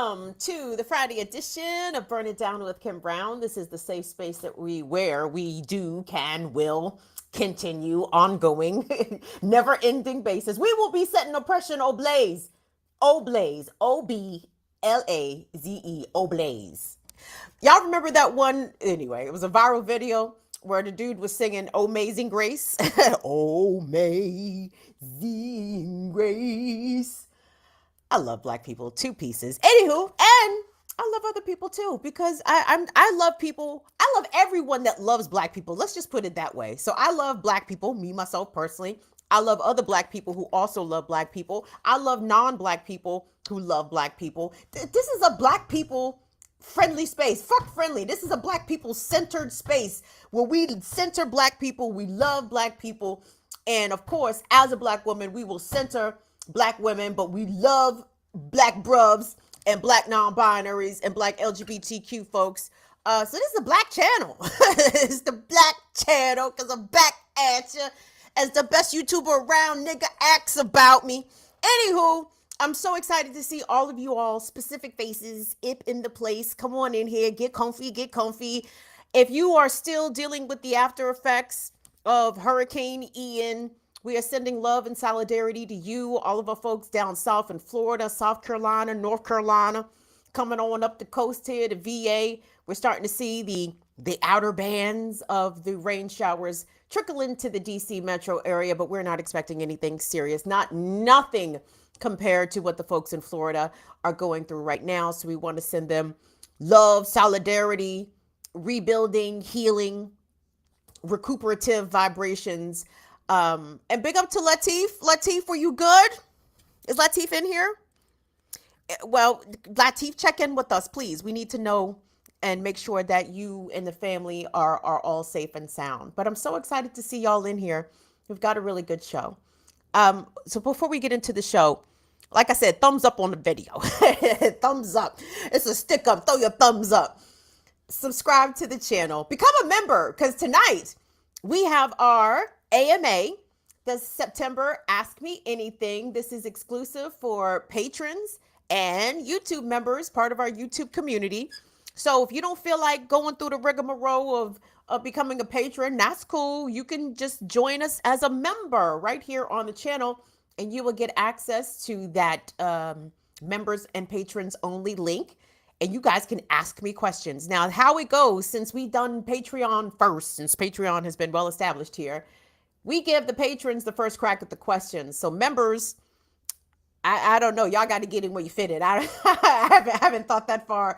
Welcome to the Friday edition of Burn It Down with Kim Brown. This is the safe space where we do, can, will continue ongoing, never ending basis. We will be setting oppression ablaze. Oblaze. Oblaze. Oblaze. Y'all remember that one? Anyway, it was a viral video where the dude was singing Amazing Grace. Amazing Grace. I love black people, two pieces. Anywho, and I love other people too because I love people. I love everyone that loves black people. Let's just put it that way. So I love black people, me myself personally. I love other black people who also love black people. I love non-black people who love black people. This is a black people friendly space. Fuck friendly. This is a black people centered space where we center black people. We love black people. And of course, as a black woman, we will center black women, but we love black brubs and black non-binaries and black LGBTQ folks. So this is a black channel. It's the black channel because I'm back at you as the best YouTuber around. Nigga acts about me. Anywho, I'm so excited to see all of you all, specific faces, in the place. Come on in here, get comfy, get comfy. If you are still dealing with the after effects of Hurricane Ian, we are sending love and solidarity to you, all of our folks down south in Florida, South Carolina, North Carolina, coming on up the coast here to VA. We're starting to see the outer bands of the rain showers trickle into the DC metro area, but we're not expecting anything serious, nothing compared to what the folks in Florida are going through right now. So we want to send them love, solidarity, rebuilding, healing, recuperative vibrations. And big up to Latif. Latif, were you good? Is Latif in here? Well, Latif, check in with us, please. We need to know and make sure that you and the family are all safe and sound. But I'm so excited to see y'all in here. We've got a really good show. So before we get into the show, like I said, thumbs up on the video. Thumbs up. It's a stick up. Throw your thumbs up. Subscribe to the channel. Become a member because tonight we have our AMA, the September Ask Me Anything. This is exclusive for patrons and YouTube members, part of our YouTube community. So if you don't feel like going through the rigmarole of becoming a patron, that's cool. You can just join us as a member right here on the channel, and you will get access to that members and patrons only link. And you guys can ask me questions. Now, how it goes, since we've done Patreon first, since Patreon has been well established here, we give the patrons the first crack at the questions. So members, I don't know. Y'all got to get in where you fit it. I haven't thought that far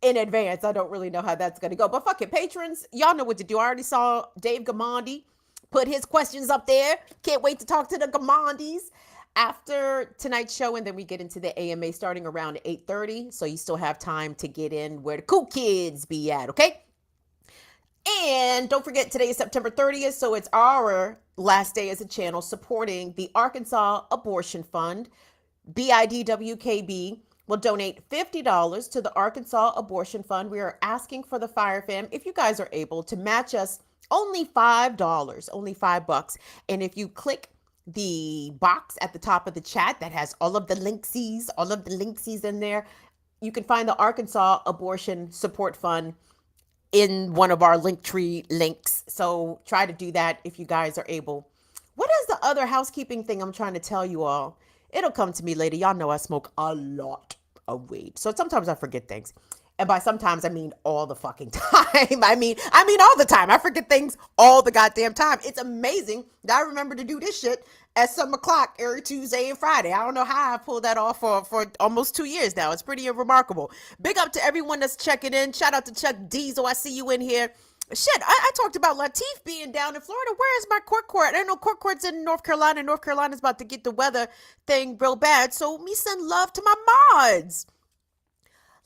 in advance. I don't really know how that's going to go. But fuck it, patrons, y'all know what to do. I already saw Dave Gamandi put his questions up there. Can't wait to talk to the Gamandis after tonight's show. And then we get into the AMA starting around 8:30. So you still have time to get in where the cool kids be at, okay? And don't forget, today is September 30th, so it's our last day as a channel supporting the Arkansas Abortion Fund. BIDWKB will donate $50 to the Arkansas Abortion Fund. We are asking for the Fire Fam, if you guys are able, to match us only $5, only $5. And if you click the box at the top of the chat that has all of the linksies in there, you can find the Arkansas Abortion Support Fund in one of our Linktree links. So try to do that if you guys are able. What is the other housekeeping thing I'm trying to tell you all? It'll come to me later. Y'all know I smoke a lot of weed. So sometimes I forget things. And by sometimes I mean all the fucking time. I mean all the time. I forget things all the goddamn time. It's amazing that I remember to do this shit at 7 o'clock every Tuesday and Friday. I don't know how I pulled that off for almost 2 years now. It's pretty remarkable. Big up to everyone that's checking in. Shout out to Chuck Diesel. I see you in here. Shit, I talked about Latif being down in Florida. Where is my court? I know court's in North Carolina. North Carolina's about to get the weather thing real bad. So me send love to my mods.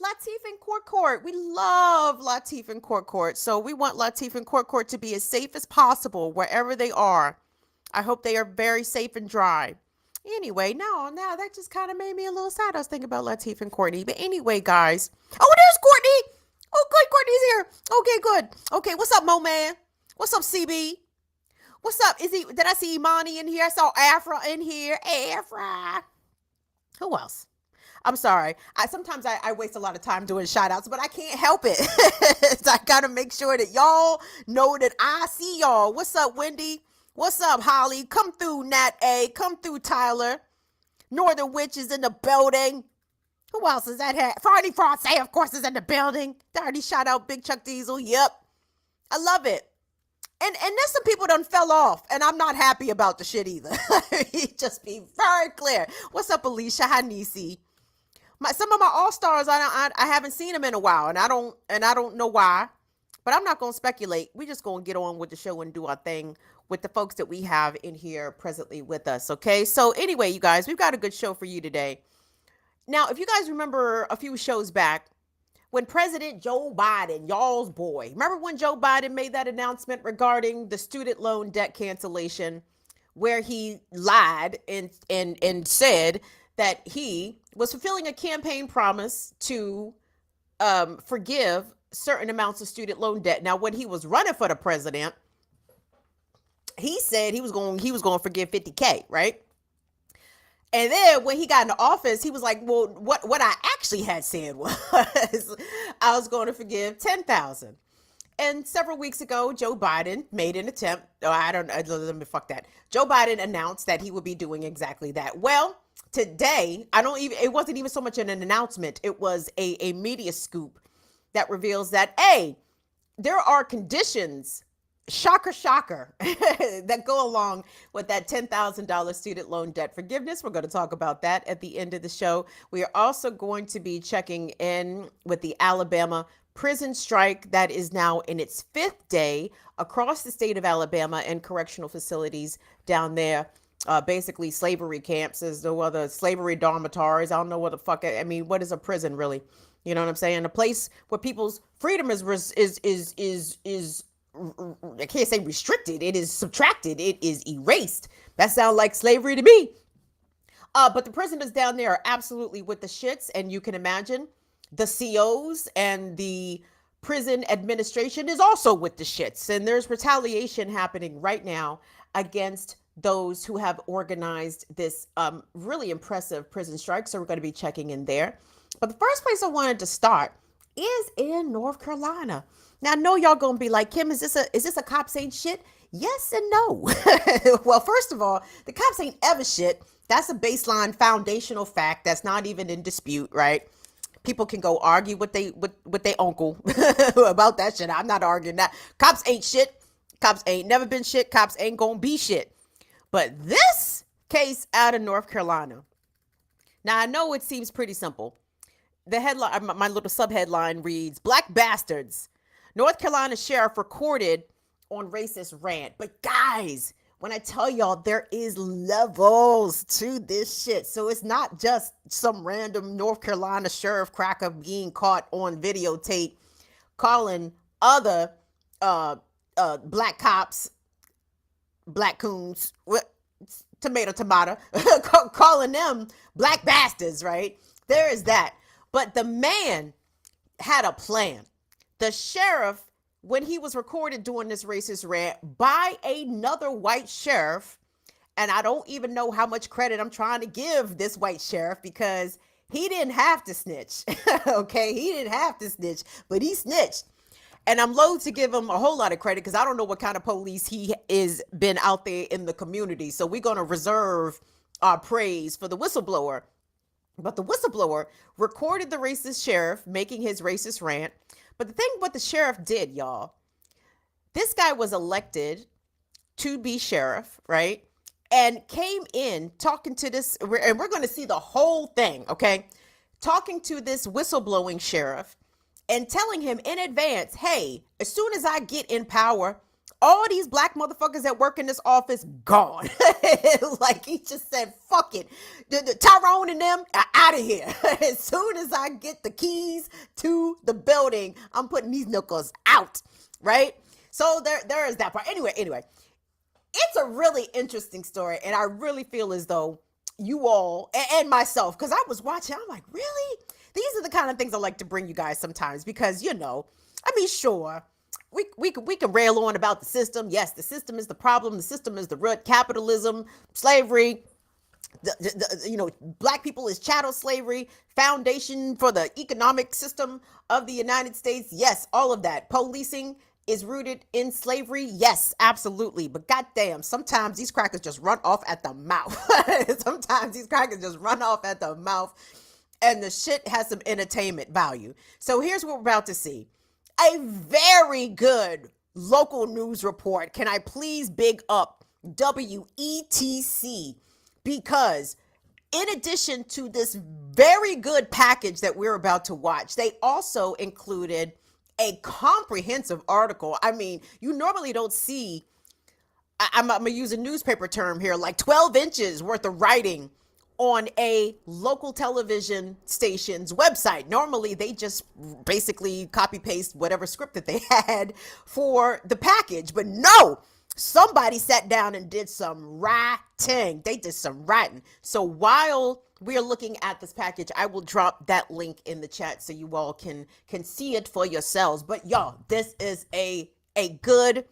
Latif and Court. We love Latif and Court. So we want Latif and Court to be as safe as possible wherever they are. I hope they are very safe and dry. Anyway, now that just kind of made me a little sad. I was thinking about Latif and Courtney. But anyway, guys. Oh, there's Courtney. Oh, good. Courtney's here. Okay, good. Okay, what's up, Mo Man? What's up, CB? What's up? Did I see Imani in here? I saw Afra in here. Afra. Who else? I'm sorry. Sometimes I waste a lot of time doing shout outs, but I can't help it. So I gotta make sure that y'all know that I see y'all. What's up, Wendy? What's up, Holly? Come through, Nat A. Come through, Tyler. Northern Witch is in the building. Who else is that? Friday Frost, of course, is in the building. They already shout out Big Chuck Diesel. Yep. I love it. And there's some people done fell off, and I'm not happy about the shit either. Just be very clear. What's up, Alicia Hanisi? Some of my all stars, I haven't seen them in a while, and I don't know why, but I'm not gonna speculate. We just gonna get on with the show and do our thing with the folks that we have in here presently with us. Okay, so anyway, you guys, we've got a good show for you today. Now, if you guys remember a few shows back, when President Joe Biden, y'all's boy, remember when Joe Biden made that announcement regarding the student loan debt cancellation, where he lied and said that he was fulfilling a campaign promise to forgive certain amounts of student loan debt. Now, when he was running for the president, he said he was going to forgive 50K, right? And then when he got into office, he was like, well, what I actually had said was I was going to forgive 10,000. And several weeks ago, Joe Biden made an attempt. Oh, let me fuck that. Joe Biden announced that he would be doing exactly that. Well, today, it wasn't even so much an announcement. It was a media scoop that reveals that, A, there are conditions, shocker, that go along with that $10,000 student loan debt forgiveness. We're going to talk about that at the end of the show. We are also going to be checking in with the Alabama prison strike that is now in its 5th day across the state of Alabama and correctional facilities down there. Basically slavery camps, as no other slavery dormitories. I don't know what the fuck. I mean, what is a prison really? You know what I'm saying? A place where people's freedom is I can't say restricted. It is subtracted. It is erased. That sounds like slavery to me. But the prisoners down there are absolutely with the shits, and you can imagine the COs and the prison administration is also with the shits. And there's retaliation happening right now against those who have organized this really impressive prison strike. So we're going to be checking in there. But the first place I wanted to start is in North Carolina. Now, I know y'all going to be like, Kim, is this a cops ain't shit? Yes and no. Well, first of all, the cops ain't ever shit. That's a baseline foundational fact that's not even in dispute, right? People can go argue with they uncle about that shit. I'm not arguing that. Cops ain't shit. Cops ain't never been shit. Cops ain't gonna be shit. But this case out of North Carolina. Now, I know it seems pretty simple. The headline, my little subheadline reads, Black Bastards. North Carolina sheriff recorded on racist rant. But guys, when I tell y'all, there is levels to this shit. So it's not just some random North Carolina sheriff cracker being caught on videotape calling other black cops, black coons, tomato, calling them black bastards, right? There is that. But the man had a plan. The sheriff, when he was recorded doing this racist rant by another white sheriff, and I don't even know how much credit I'm trying to give this white sheriff because he didn't have to snitch. Okay, he didn't have to snitch, but he snitched. And I'm loath to give him a whole lot of credit because I don't know what kind of police he is been out there in the community. So we're going to reserve our praise for the whistleblower. But the whistleblower recorded the racist sheriff making his racist rant. But the thing what the sheriff did, y'all, this guy was elected to be sheriff, right? And came in talking to this, and we're going to see the whole thing, okay? Talking to this whistleblowing sheriff and telling him in advance, hey, as soon as I get in power, all these black motherfuckers that work in this office, gone. Like he just said, fuck it. The Tyrone and them are out of here. As soon as I get the keys to the building, I'm putting these knuckles out, right? So there is that part. Anyway, it's a really interesting story. And I really feel as though you all, and myself, because I was watching, I'm like, really? These are the kind of things I like to bring you guys sometimes because, you know, I mean, sure, we can rail on about the system. Yes, the system is the problem. The system is the root. Capitalism, slavery, black people is chattel slavery, foundation for the economic system of the United States. Yes, all of that. Policing is rooted in slavery. Yes, absolutely. But goddamn, sometimes these crackers just run off at the mouth. Sometimes these crackers just run off at the mouth, and the shit has some entertainment value. So here's what we're about to see. A very good local news report. Can I please big up WETC? Because in addition to this very good package that we're about to watch, they also included a comprehensive article. I mean, you normally don't see, I'm going to use a newspaper term here, like 12 inches worth of writing on a local television station's website. Normally, they just basically copy paste whatever script that they had for the package. But no, somebody sat down and did some writing. They did some writing. So while we're looking at this package, I will drop that link in the chat so you all can see it for yourselves. But y'all, this is a good,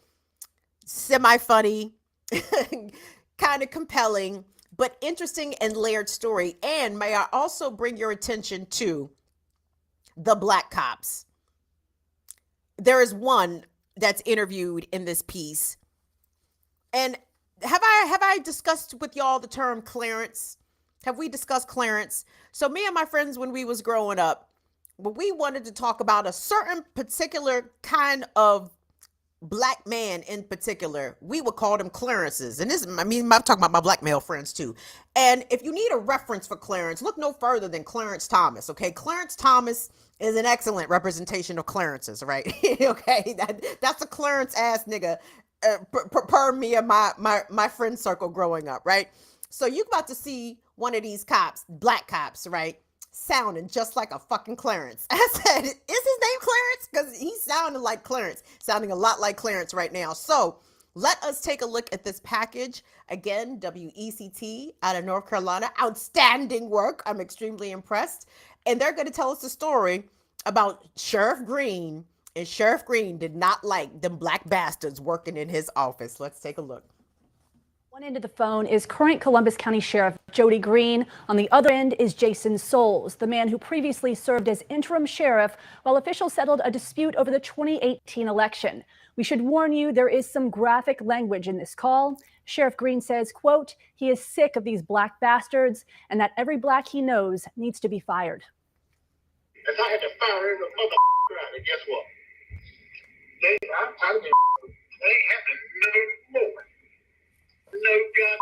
semi-funny, kind of compelling, but interesting and layered story. And may I also bring your attention to the black cops. There is one that's interviewed in this piece. And have I discussed with y'all the term clearance? Have we discussed clearance? So me and my friends, when we was growing up, when we wanted to talk about a certain particular kind of black man in particular, we would call them clearances. And this, I mean, I'm talking about my black male friends too. And if you need a reference for Clarence, look no further than Clarence Thomas. Okay, Clarence Thomas is an excellent representation of clearances, right? Okay, that's a Clarence ass nigga. Per me and my friend circle growing up, right? So you about to see one of these cops, black cops, right, sounding just like a fucking Clarence. I said, is his name Clarence? Because he sounded like Clarence, sounding a lot like Clarence right now. So let us take a look at this package. Again, WECT out of North Carolina. Outstanding work. I'm extremely impressed. And they're going to tell us a story about Sheriff Green. And Sheriff Green did not like them black bastards working in his office. Let's take a look. One end of the phone is current Columbus County Sheriff Jody Green. On the other end is Jason Souls, the man who previously served as interim sheriff while officials settled a dispute over the 2018 election. We should warn you, there is some graphic language in this call. Sheriff Green says, quote, he is sick of these black bastards and that every black he knows needs to be fired. If I had to fire every mother, guess what? They ain't happening no more. No God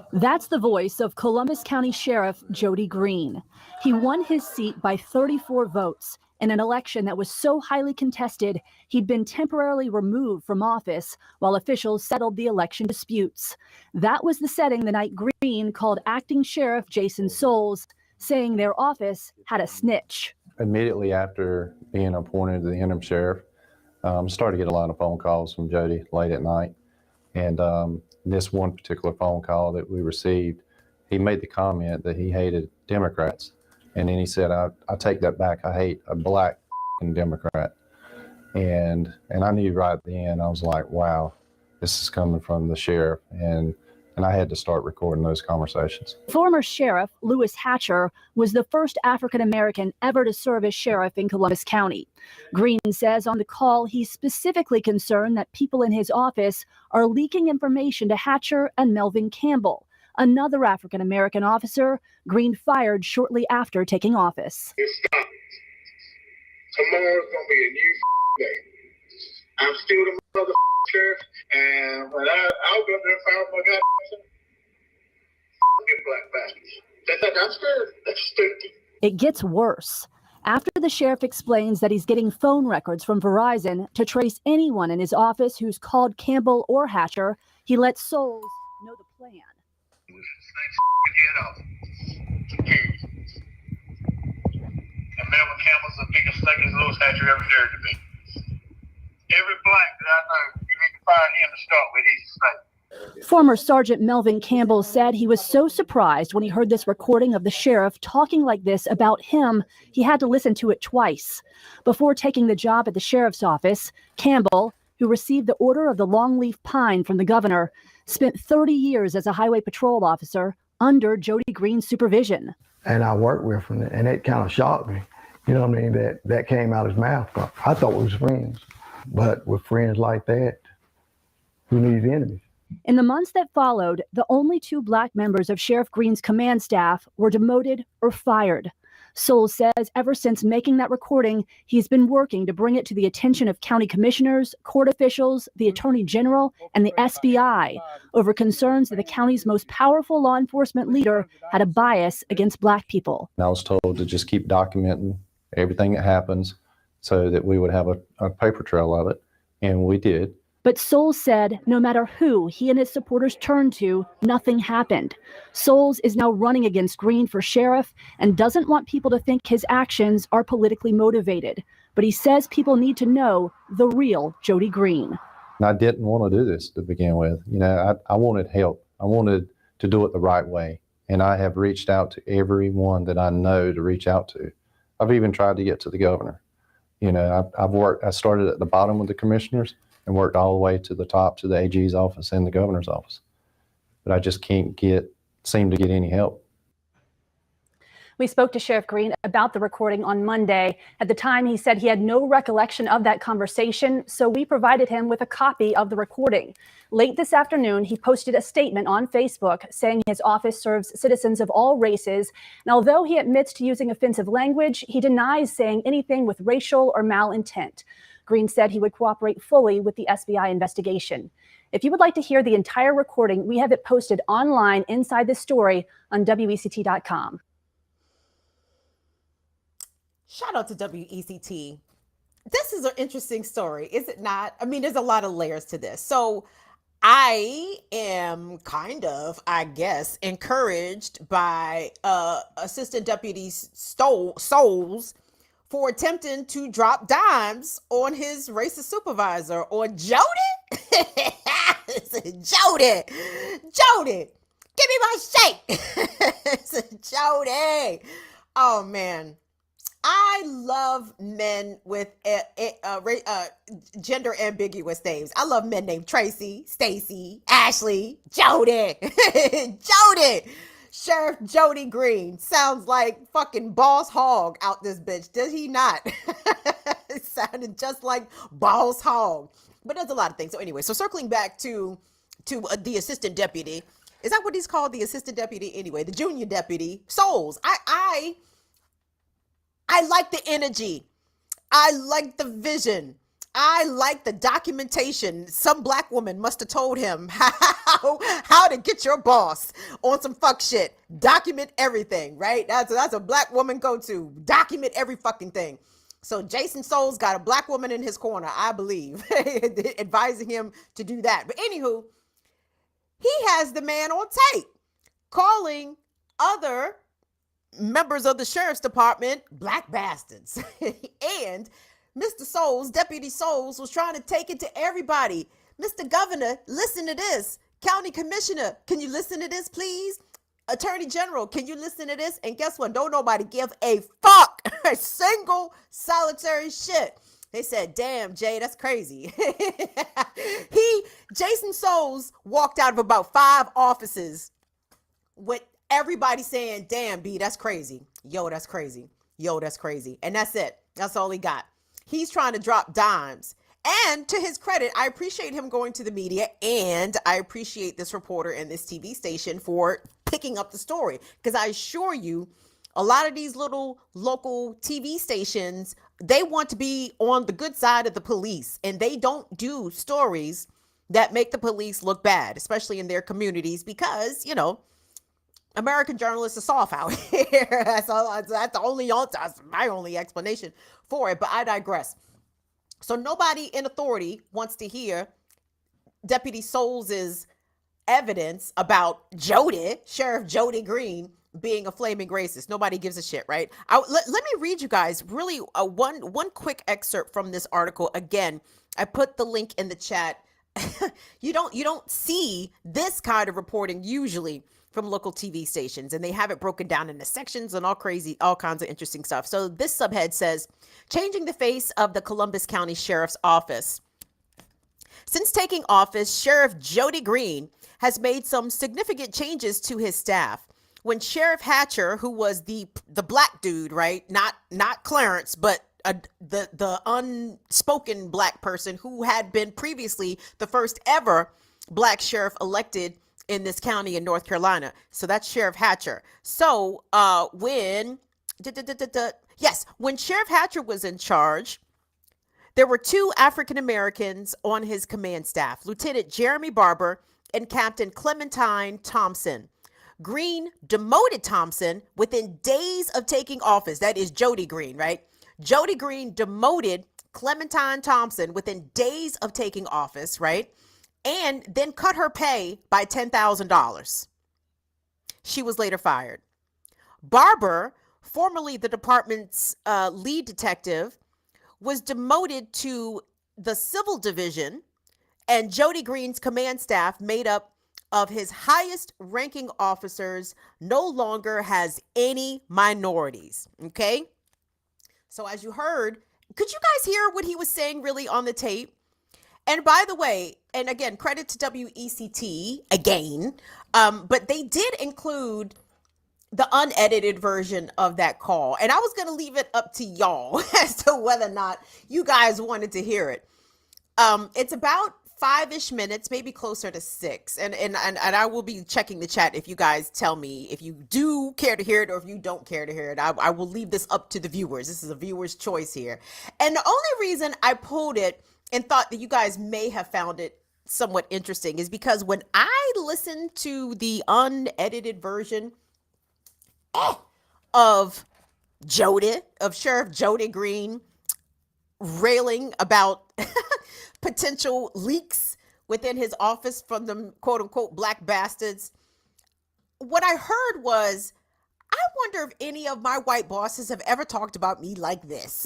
more. That's the voice of Columbus County Sheriff Jody Green. He won his seat by 34 votes in an election that was so highly contested, he'd been temporarily removed from office while officials settled the election disputes. That was the setting the night Green called acting Sheriff Jason Souls, saying their office had a snitch. Immediately after being appointed to the interim sheriff, started to get a lot of phone calls from Jody late at night. And this one particular phone call that we received, he made the comment that he hated Democrats. And then he said, I take that back. I hate a black Democrat. And I knew right then, I was like, wow, this is coming from the sheriff. And I had to start recording those conversations. Former Sheriff Lewis Hatcher was the first African-American ever to serve as sheriff in Columbus County. Green says on the call he's specifically concerned that people in his office are leaking information to Hatcher and Melvin Campbell, another African-American officer Green fired shortly after taking office. It's stopping. Tomorrow's going to be a new day. I'm still the mother sheriff, and when I'll go up there and fire my guy, black bastards. I'm scared. That's stupid. It gets worse. After the sheriff explains that he's getting phone records from Verizon to trace anyone in his office who's called Campbell or Hatcher, he lets Souls know the plan. Head off. And Melvin Campbell's the biggest snake as Lewis Hatcher ever dared to be. Every black that I know, you need to find him to start with. He's a snake. Former Sergeant Melvin Campbell said he was so surprised when he heard this recording of the sheriff talking like this about him, he had to listen to it twice. Before taking the job at the sheriff's office, Campbell, who received the Order of the Longleaf Pine from the governor, spent 30 years as a highway patrol officer under Jody Green's supervision. And I worked with him, and it kind of shocked me. You know what I mean? That came out his mouth. I thought we was friends. But with friends like that, who needs enemies? In the months that followed, the only 2 Black members of Sheriff Green's command staff were demoted or fired. Souls says ever since making that recording, he's been working to bring it to the attention of county commissioners, court officials, the attorney general, and the FBI over concerns that the county's most powerful law enforcement leader had a bias against Black people. And I was told to just keep documenting everything that happens so that we would have a paper trail of it, and we did. But Souls said no matter who he and his supporters turned to, nothing happened. Souls is now running against Green for sheriff and doesn't want people to think his actions are politically motivated. But he says people need to know the real Jody Green. And I didn't want to do this to begin with. You know, I wanted help. I wanted to do it the right way. And I have reached out to everyone that I know to reach out to. I've even tried to get to the governor. You know, I started at the bottom with the commissioners and worked all the way to the top, to the AG's office and the governor's office. But I just can't seem to get any help. We spoke to Sheriff Green about the recording on Monday. At the time, he said he had no recollection of that conversation, so we provided him with a copy of the recording. Late this afternoon, he posted a statement on Facebook saying his office serves citizens of all races. And although he admits to using offensive language, he denies saying anything with racial or malintent. Green said he would cooperate fully with the FBI investigation. If you would like to hear the entire recording, we have it posted online inside this story on WECT.com. Shout out to WECT. This is an interesting story, is it not? I mean, there's a lot of layers to this. So I am kind of, I guess, encouraged by Assistant Deputy Souls for attempting to drop dimes on his racist supervisor, on Jody. Jody, give me my shake. Jody. Oh, man. I love men with gender ambiguous names. I love men named Tracy, Stacy, Ashley, Jody. Jody. Sheriff Jody Green sounds like fucking Boss Hogg out this bitch. Does he not? It sounded just like Boss Hogg. But there's a lot of things. So anyway, so circling back to the assistant deputy. Is that what he's called? The assistant deputy? Anyway, the junior deputy. Souls. I like the energy. I like the vision. I like the documentation. Some Black woman must have told him how to get your boss on some fuck shit. Document everything, right? That's a Black woman go-to. Document every fucking thing. So Jason Souls got a Black woman in his corner, I believe, advising him to do that. But anywho, he has the man on tape calling other members of the sheriff's department Black bastards. And Mr. Souls, Deputy Souls, was trying to take it to everybody. Mr. Governor, listen to this. County Commissioner, can you listen to this, please? Attorney General, can you listen to this? And guess what? Don't nobody give a fuck. A single solitary shit. They said, damn, Jay, that's crazy. Jason Souls walked out of about 5 offices with everybody saying, damn, B, that's crazy. Yo, that's crazy. Yo, that's crazy. And that's it. That's all he got. He's trying to drop dimes. And to his credit, I appreciate him going to the media, and I appreciate this reporter and this TV station for picking up the story. Because I assure you, a lot of these little local TV stations, they want to be on the good side of the police, and they don't do stories that make the police look bad, especially in their communities, because, you know, American journalists are soft out here. That's my only explanation for it, but I digress. So nobody in authority wants to hear Deputy Souls' evidence about Jody, Sheriff Jody Green, being a flaming racist. Nobody gives a shit, right? Let me read you guys really one quick excerpt from this article. Again, I put the link in the chat. You don't see this kind of reporting usually from local TV stations, and they have it broken down into sections and all kinds of interesting stuff. So this subhead says, changing the face of the Columbus County Sheriff's Office. Since taking office, Sheriff Jody Green has made some significant changes to his staff. When Sheriff Hatcher, who was the black dude, right? Not Clarence, but the unspoken black person who had been previously the first ever black sheriff elected in this county in North Carolina. So that's Sheriff Hatcher. So when Sheriff Hatcher was in charge, there were two African Americans on his command staff, Lieutenant Jeremy Barber and Captain Clementine Thompson. Green demoted Thompson within days of taking office. That is Jody Green, right? Jody Green demoted Clementine Thompson within days of taking office, right? And then cut her pay by $10,000. She was later fired. Barber, formerly the department's lead detective, was demoted to the civil division, and Jody Green's command staff, made up of his highest ranking officers, no longer has any minorities. Okay. So as you heard, could you guys hear what he was saying really on the tape? And by the way, and again, credit to WECT again, but they did include the unedited version of that call. And I was going to leave it up to y'all as to whether or not you guys wanted to hear it. It's about 5-ish minutes, maybe closer to 6. And I will be checking the chat if you guys tell me if you do care to hear it or if you don't care to hear it. I will leave this up to the viewers. This is a viewer's choice here. And the only reason I pulled it and thought that you guys may have found it somewhat interesting is because when I listened to the unedited version of Sheriff Jody Green railing about potential leaks within his office from the quote unquote black bastards, what I heard was, I wonder if any of my white bosses have ever talked about me like this.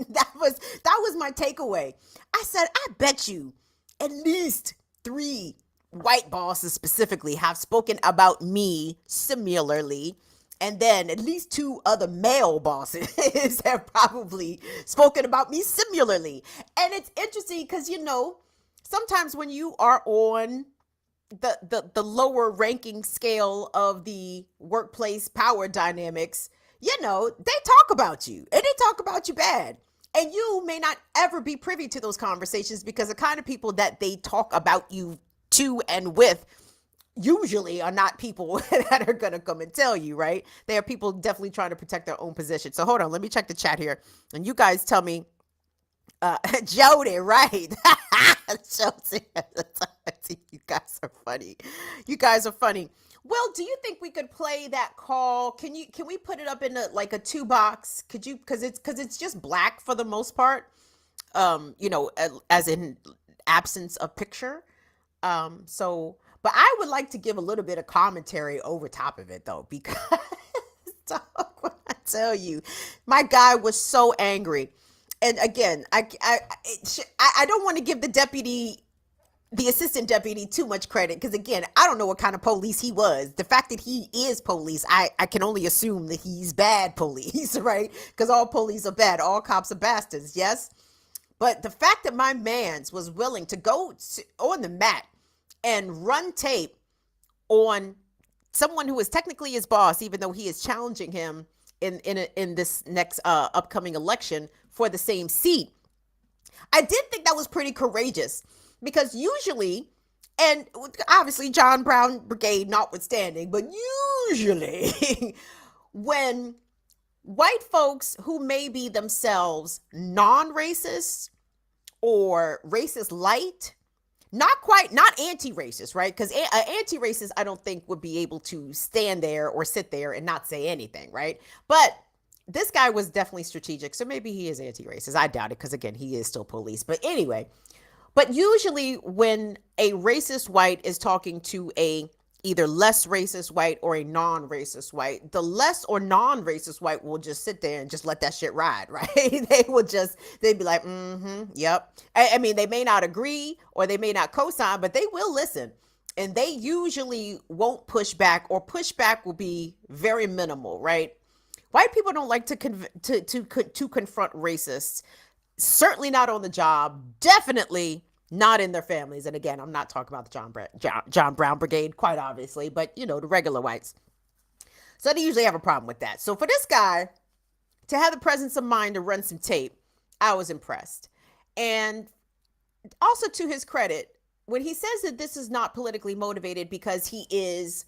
that was my takeaway. I said, I bet you at least 3 white bosses specifically have spoken about me similarly. And then at least 2 other male bosses have probably spoken about me similarly. And it's interesting because, sometimes when you are on the lower ranking scale of the workplace power dynamics, they talk about you and they talk about you bad. And you may not ever be privy to those conversations because the kind of people that they talk about you to and with usually are not people that are going to come and tell you, right? They are people definitely trying to protect their own position. So hold on, let me check the chat here. And you guys tell me, Jody, right? Chelsea, you guys are funny. You guys are funny. Well, do you think we could play that call? Can we put it up in a 2 box? Could you, cause it's just black for the most part. As in absence of picture. But I would like to give a little bit of commentary over top of it, though, because when I tell you, my guy was so angry. And again, I don't want to give the assistant deputy too much credit, because again, I don't know what kind of police he was. The fact that he is police, I can only assume that he's bad police, right? Because all police are bad. All cops are bastards, yes? But the fact that my mans was willing to go on the mat and run tape on someone who is technically his boss, even though he is challenging him in this next upcoming election for the same seat. I did think that was pretty courageous, because usually, and obviously John Brown Brigade notwithstanding, but usually when white folks who may be themselves non-racist or racist light, not anti-racist, right? Because anti-racist, I don't think would be able to stand there or sit there and not say anything, right? But this guy was definitely strategic. So maybe he is anti-racist. I doubt it, because again, he is still police. But anyway, but usually when a racist white is talking to a either less racist white or a non-racist white, the less or non-racist white will just sit there and just let that shit ride, right? They'd be like, yep. I mean, they may not agree or they may not co-sign, but they will listen. And they usually won't push back, or pushback will be very minimal, right? White people don't like to confront racists. Certainly not on the job. Definitely not in their families. And again, I'm not talking about the John Brown Brigade, quite obviously, but the regular whites. So they usually have a problem with that. So for this guy to have the presence of mind to run some tape, I was impressed. And also, to his credit, when he says that this is not politically motivated because he is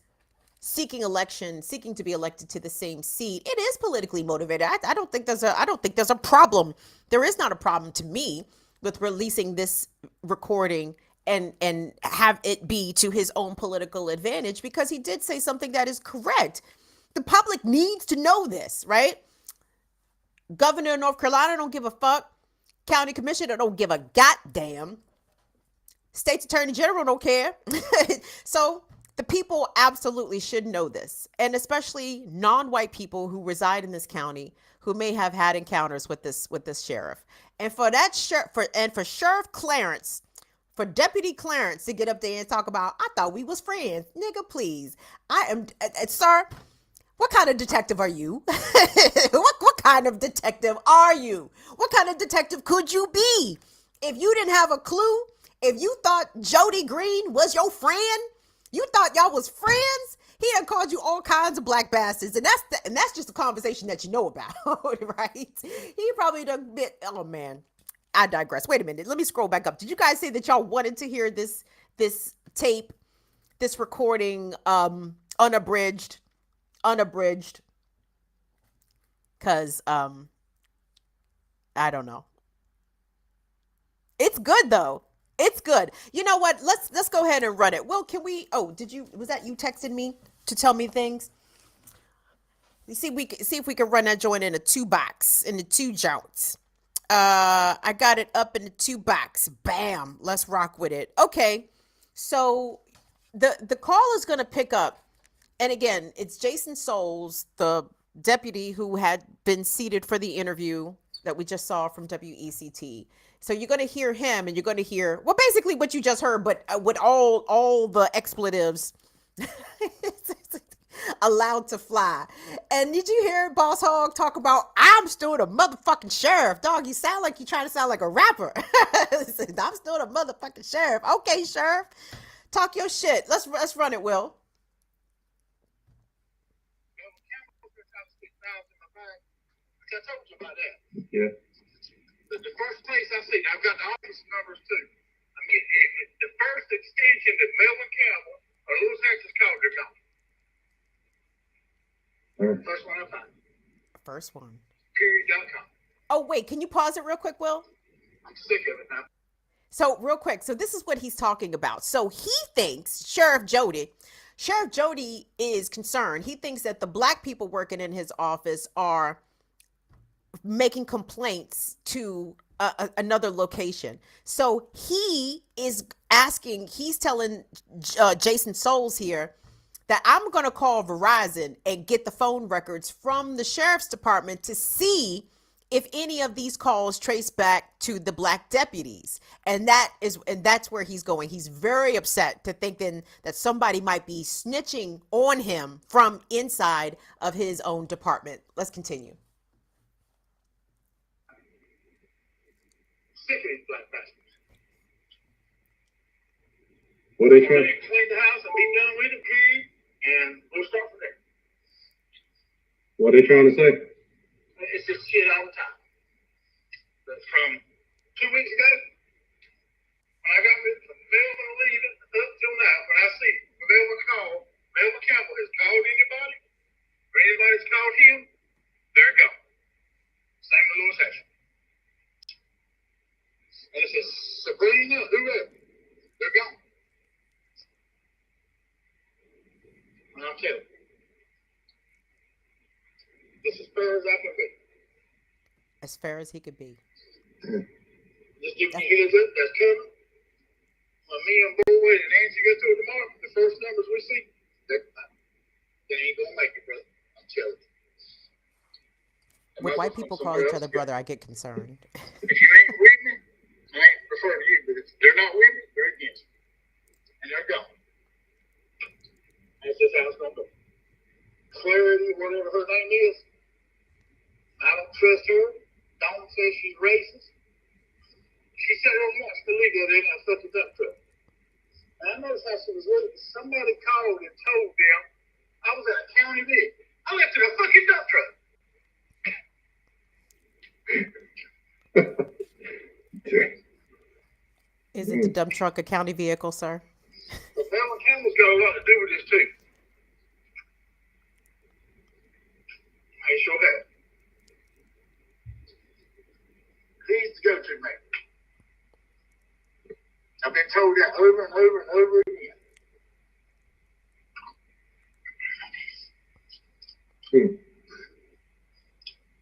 seeking to be elected to the same seat, it is politically motivated. I don't think there's a problem. There is not a problem to me with releasing this recording and have it be to his own political advantage, because he did say something that is correct. The public needs to know this, right? Governor of North Carolina don't give a fuck. County commissioner don't give a goddamn. State's attorney general don't care. So the people absolutely should know this, and especially non-white people who reside in this county who may have had encounters with this sheriff. And for Sheriff Clarence, for Deputy Clarence to get up there and talk about, I thought we was friends, nigga, please. I am, sir. What kind of detective are you? What kind of detective are you? What kind of detective could you be? If you didn't have a clue, if you thought Jody Green was your friend, you thought y'all was friends, he done called you all kinds of black bastards. And that's just a conversation that you know about, right? He probably done bit, oh man, I digress. Wait a minute, let me scroll back up. Did you guys say that y'all wanted to hear this tape, this recording, unabridged? Because I don't know. It's good though. It's good. You know what? Let's go ahead and run it. Will, can we? Oh, was that you texting me to tell me things? You see, if we can run that joint in a 2-box, in the 2 joints. I got it up in the 2-box. Bam. Let's rock with it. Okay. So the call is gonna pick up. And again, it's Jason Souls, the deputy who had been seated for the interview that we just saw from WECT. So you're going to hear him, and you're going to hear, well, basically what you just heard, but with all the expletives allowed to fly. And did you hear Boss Hogg talk about, I'm still the motherfucking sheriff? Dog, you sound like you're trying to sound like a rapper. I'm still the motherfucking sheriff. Okay, sheriff, talk your shit. Let's run it, Will. I told you about that. Yeah. The first place I see, I've got the office numbers too. I mean, the first extension that Melvin Campbell or Lewis Harris called, they're gone. First one I find. First one. Period.com. Oh, wait, can you pause it real quick, Will? I'm sick of it now. So real quick, so this is what he's talking about. So he thinks Sheriff Jody is concerned. He thinks that the black people working in his office are making complaints to another location. So he is he's telling Jason Souls here that I'm going to call Verizon and get the phone records from the sheriff's department to see if any of these calls trace back to the black deputies. And that's where he's going. He's very upset to thinking that somebody might be snitching on him from inside of his own department. Let's continue. Sick of these black bastards. What are they trying? Clean the house and be done with it, period. And we'll start from there. What are they trying to say? It's just shit all the time. But from 2 weeks ago, when I got from Melvin leaving up till now, when I see Melvin Campbell has called anybody, or anybody's called him, they're gone. Same with Lewis Hatcher. And it's just Sabrina, whoever, they're gone. And I'll tell you, this is as fair as I can be. As fair as he could be. Just give me heads up, that's coming. When me and Boyd and Nancy go to it tomorrow, the first numbers we see, they ain't gonna make it, brother. I'm telling you. When white people call each other brother, I get concerned. If you ain't with me, I ain't referring to you, but if they're not with me, they're against me. And they're gone. That's just how it's gonna go. Clarity, whatever her name is, I don't trust her. Don't say she's racist. she said it wants to leave that in a fucking dump truck. And I noticed how she was with it. Somebody called and told them I was at a county vehicle. I left in a fucking dump truck. Is it the dump truck a county vehicle, sir? But Bell Campbell's got a lot to do with this too. I sure have. He's the go-to man. I've been told that over and over and over again.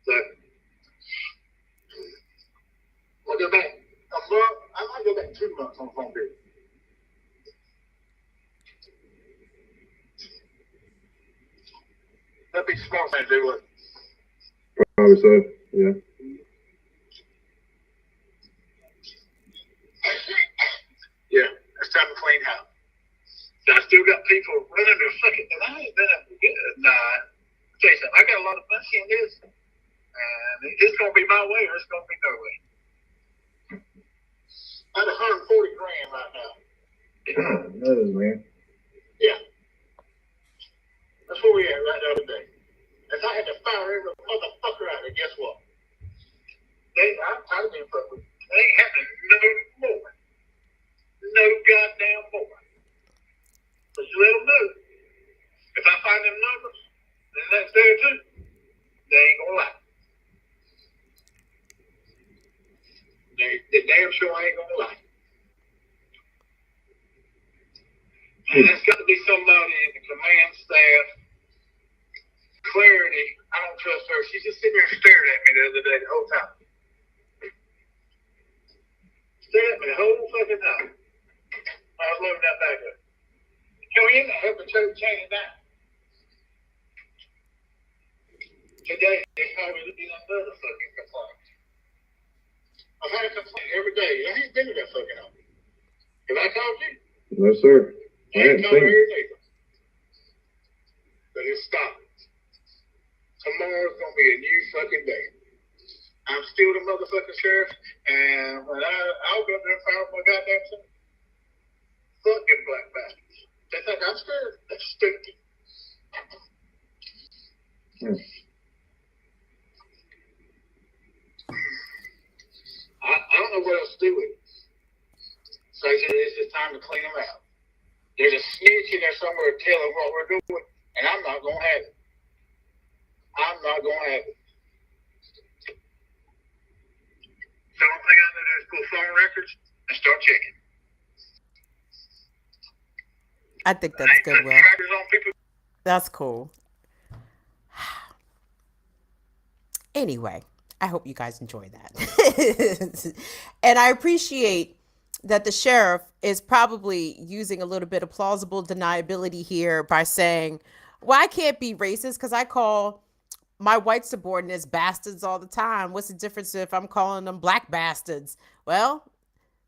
So, I'll go back a month. I might go back 2 months on the phone bill. That'd be smart thing to do with. Probably so. Yeah. Yeah, it's time to clean house. So I still got people running their fucking, and I ain't been up good. Nah, I'll tell you something, I got a lot of money in this, and it's going to be my way or it's going to be no way. I'm at $140 grand right now. God knows, man. Yeah. That's where we at right now today. If I had to fire every motherfucker out there, guess what? I'm tired of being fucked with. They ain't happening no more. No goddamn more. So you let them know. If I find them numbers, then that's there too. They ain't gonna lie. They damn sure ain't gonna lie. And there's got to be somebody in the command staff. Clarity, I don't trust her. She just sitting there and stared at me the other day the whole time. Stared at me the whole fucking time. I was loading that back up. Can we end up helping Choke chain it down? Today, they probably looking another fucking complaint. I've had a complaint every day. I ain't been to that fucking office. Have I called you? No, sir. I I ain't haven't called her seen it. every day. But it's stopped. Tomorrow's gonna be a new fucking day. I'm still the motherfucking sheriff, and when I'll go up there and fire my goddamn son. Fucking black bastards. They think I'm scared. That's stupid. I don't know what else to do with it. So I said, it's just time to clean them out. There's a snitch in there somewhere telling what we're doing, and I'm not gonna have it. I'm not gonna have it. So the only thing I know to do is pull phone records and start checking. I think I that's ain't good, putting Will. trackers on people. That's cool. Anyway, I hope you guys enjoy that. And I appreciate that the sheriff is probably using a little bit of plausible deniability here by saying, well, I can't be racist because I call my white subordinates bastards all the time. What's the difference if I'm calling them black bastards? Well,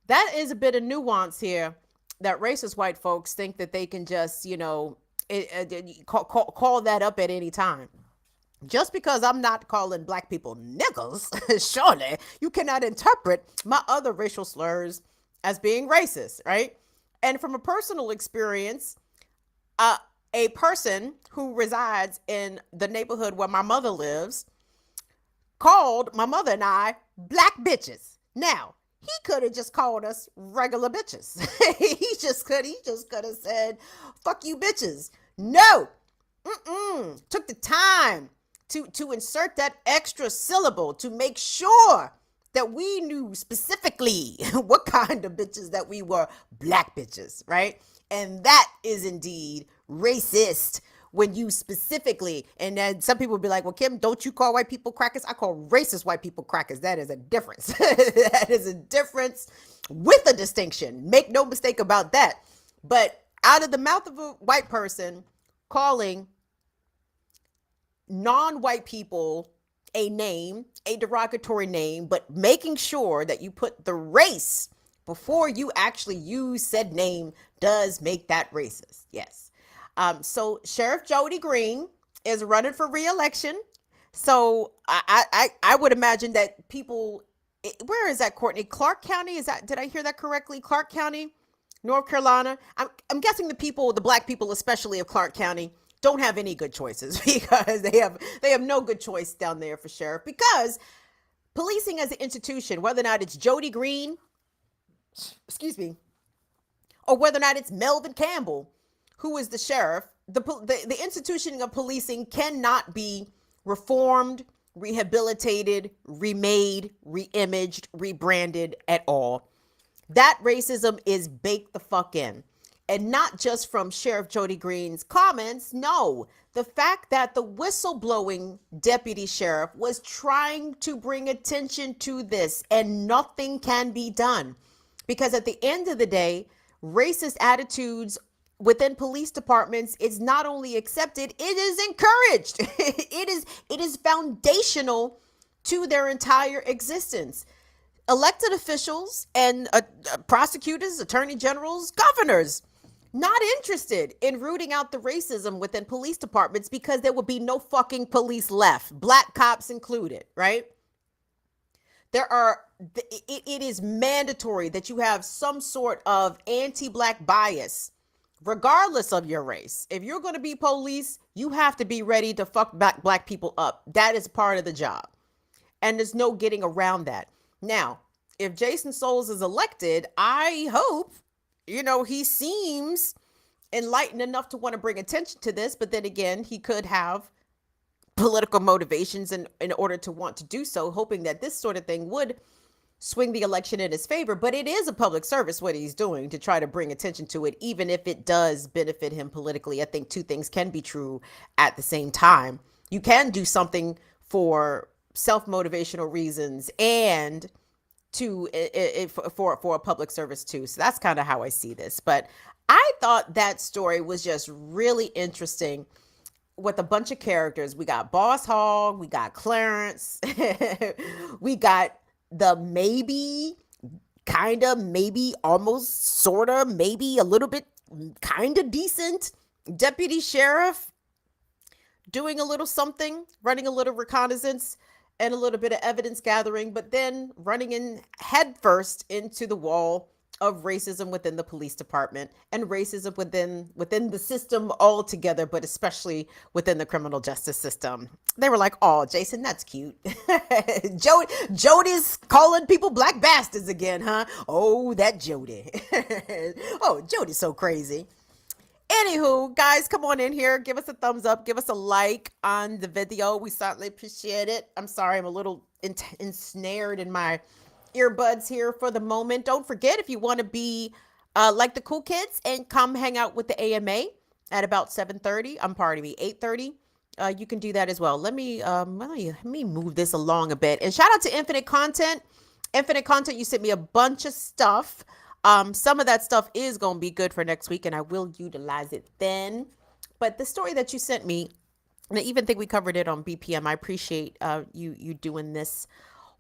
that is a bit of nuance here that racist white folks think that they can just, call that up at any time. Just because I'm not calling black people niggers, surely you cannot interpret my other racial slurs as being racist, right? And from a personal experience, a person who resides in the neighborhood where my mother lives called my mother and I black bitches. Now, he could have just called us regular bitches. he just could have said, fuck you bitches. No. Took the time to insert that extra syllable to make sure that we knew specifically what kind of bitches that we were, black bitches, right? And that is indeed racist when you specifically, and then some people will be like, well, Kim, don't you call white people crackers? I call racist white people crackers. That is a difference. That is a difference with a distinction. Make no mistake about that. But out of the mouth of a white person calling non-white people a name, a derogatory name, but making sure that you put the race before you actually use said name does make that racist. Yes. So Sheriff Jody Green is running for re-election. So I would imagine that people where is that, Courtney? Clark County? Is that, did I hear that correctly? Clark County, North Carolina. I'm guessing the black people, especially of Clark County, don't have any good choices because they have no good choice down there for sheriff, because policing as an institution, whether or not it's Jody Green, excuse me, or whether or not it's Melvin Campbell, who is the sheriff, the institution of policing cannot be reformed, rehabilitated, remade, reimaged, rebranded at all. That racism is baked the fuck in. And not just from Sheriff Jody Green's comments. No, the fact that the whistleblowing deputy sheriff was trying to bring attention to this and nothing can be done. Because at the end of the day, racist attitudes within police departments is not only accepted, it is encouraged. It is foundational to their entire existence. Elected officials and prosecutors, attorney generals, governors, not interested in rooting out the racism within police departments because there would be no fucking police left, black cops included, right? It is mandatory that you have some sort of anti-black bias, regardless of your race. If you're going to be police, you have to be ready to fuck black people up. That is part of the job. And there's no getting around that. Now, if Jason Souls is elected, I hope, he seems enlightened enough to want to bring attention to this. But then again, he could have political motivations in order to want to do so, hoping that this sort of thing would swing the election in his favor. But it is a public service what he's doing to try to bring attention to it, even if it does benefit him politically. I think two things can be true at the same time. You can do something for self-motivational reasons and for a public service too. So that's kind of how I see this. But I thought that story was just really interesting with a bunch of characters. We got Boss Hogg, we got Clarence, we got the maybe, kind of, maybe, almost, sort of, maybe a little bit, kind of decent deputy sheriff doing a little something, running a little reconnaissance and a little bit of evidence gathering, but then running in headfirst into the wall of racism within the police department and racism within the system altogether, but especially within the criminal justice system. They were like, "Oh, Jason, that's cute." Jody's calling people black bastards again, huh? Oh, that Jody. Oh, Jody's so crazy. Anywho, guys, come on in here. Give us a thumbs up. Give us a like on the video. We certainly appreciate it. I'm sorry, I'm a little ensnared in my earbuds here for the moment. Don't forget, if you want to be like the cool kids and come hang out with the AMA at about 7:30, 8:30, you can do that as well. Let me move this along a bit. And shout out to Infinite Content. Infinite Content, you sent me a bunch of stuff. Some of that stuff is going to be good for next week, and I will utilize it then. But the story that you sent me, and I even think we covered it on BPM. I appreciate you doing this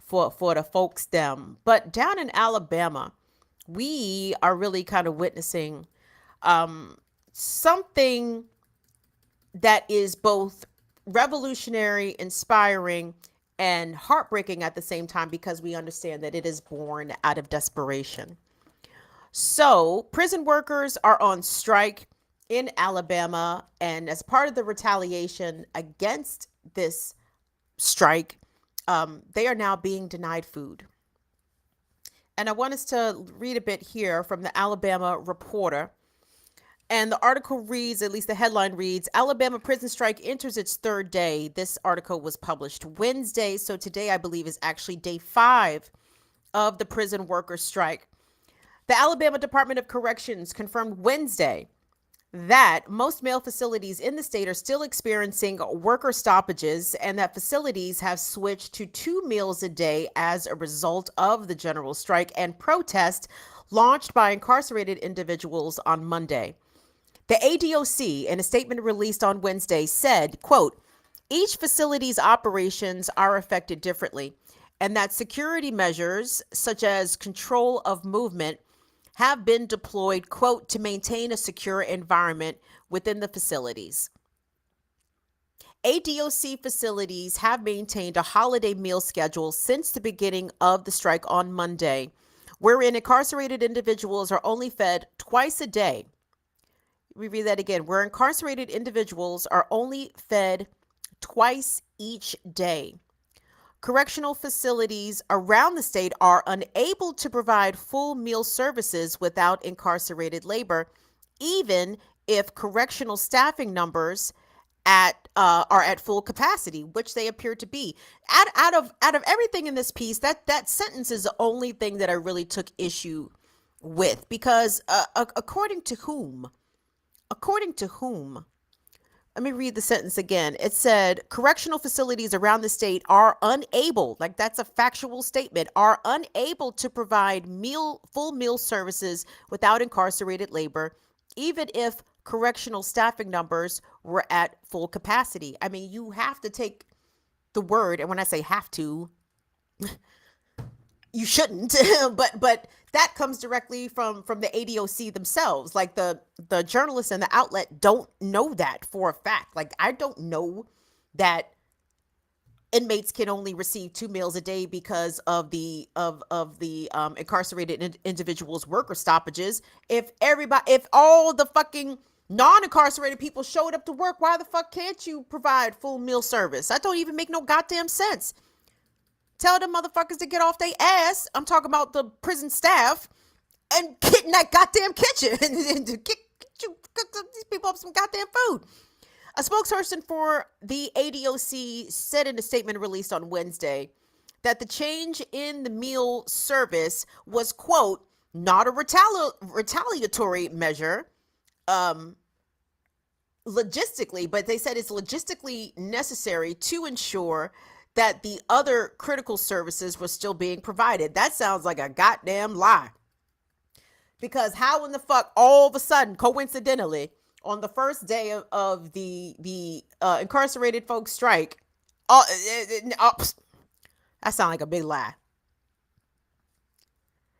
for the folks them. But down in Alabama, we are really kind of witnessing something that is both revolutionary, inspiring, and heartbreaking at the same time, because we understand that it is born out of desperation. So prison workers are on strike in Alabama, and as part of the retaliation against this strike, they are now being denied food. And I want us to read a bit here from the Alabama Reporter. And the article reads, at least the headline reads, "Alabama prison strike enters its third day." This article was published Wednesday. So today, I believe, is actually day 5 of the prison workers strike. The Alabama Department of Corrections confirmed Wednesday that most male facilities in the state are still experiencing worker stoppages, and that facilities have switched to 2 meals a day as a result of the general strike and protest launched by incarcerated individuals on Monday. The ADOC, in a statement released on Wednesday, said, quote, "Each facility's operations are affected differently, and that security measures such as control of movement have been deployed, quote, to maintain a secure environment within the facilities." ADOC facilities have maintained a holiday meal schedule since the beginning of the strike on Monday, wherein incarcerated individuals are only fed twice a day. We read that again, where incarcerated individuals are only fed twice each day. Correctional facilities around the state are unable to provide full meal services without incarcerated labor, even if correctional staffing numbers are at full capacity, which they appear to be. Out of everything in this piece, that sentence is the only thing that I really took issue with, because according to whom? According to whom? Let me read the sentence again. It said correctional facilities around the state are unable, like that's a factual statement, are unable to provide full meal services without incarcerated labor, even if correctional staffing numbers were at full capacity. I mean, you have to take the word, and when I say have to, you shouldn't, but that comes directly from the ADOC themselves. Like the journalists and the outlet don't know that for a fact. Like, I don't know that inmates can only receive 2 meals a day because of the incarcerated individuals' worker stoppages. If all the fucking non-incarcerated people showed up to work, why the fuck can't you provide full meal service? That don't even make no goddamn sense. Tell them motherfuckers to get off their ass. I'm talking about the prison staff, and get in that goddamn kitchen and get these people up some goddamn food. A spokesperson for the ADOC said in a statement released on Wednesday that the change in the meal service was, quote, not a retaliatory measure logistically, but they said it's logistically necessary to ensure that the other critical services were still being provided. That sounds like a goddamn lie. Because how in the fuck all of a sudden, coincidentally, on the first day of the incarcerated folks strike, that sounds like a big lie.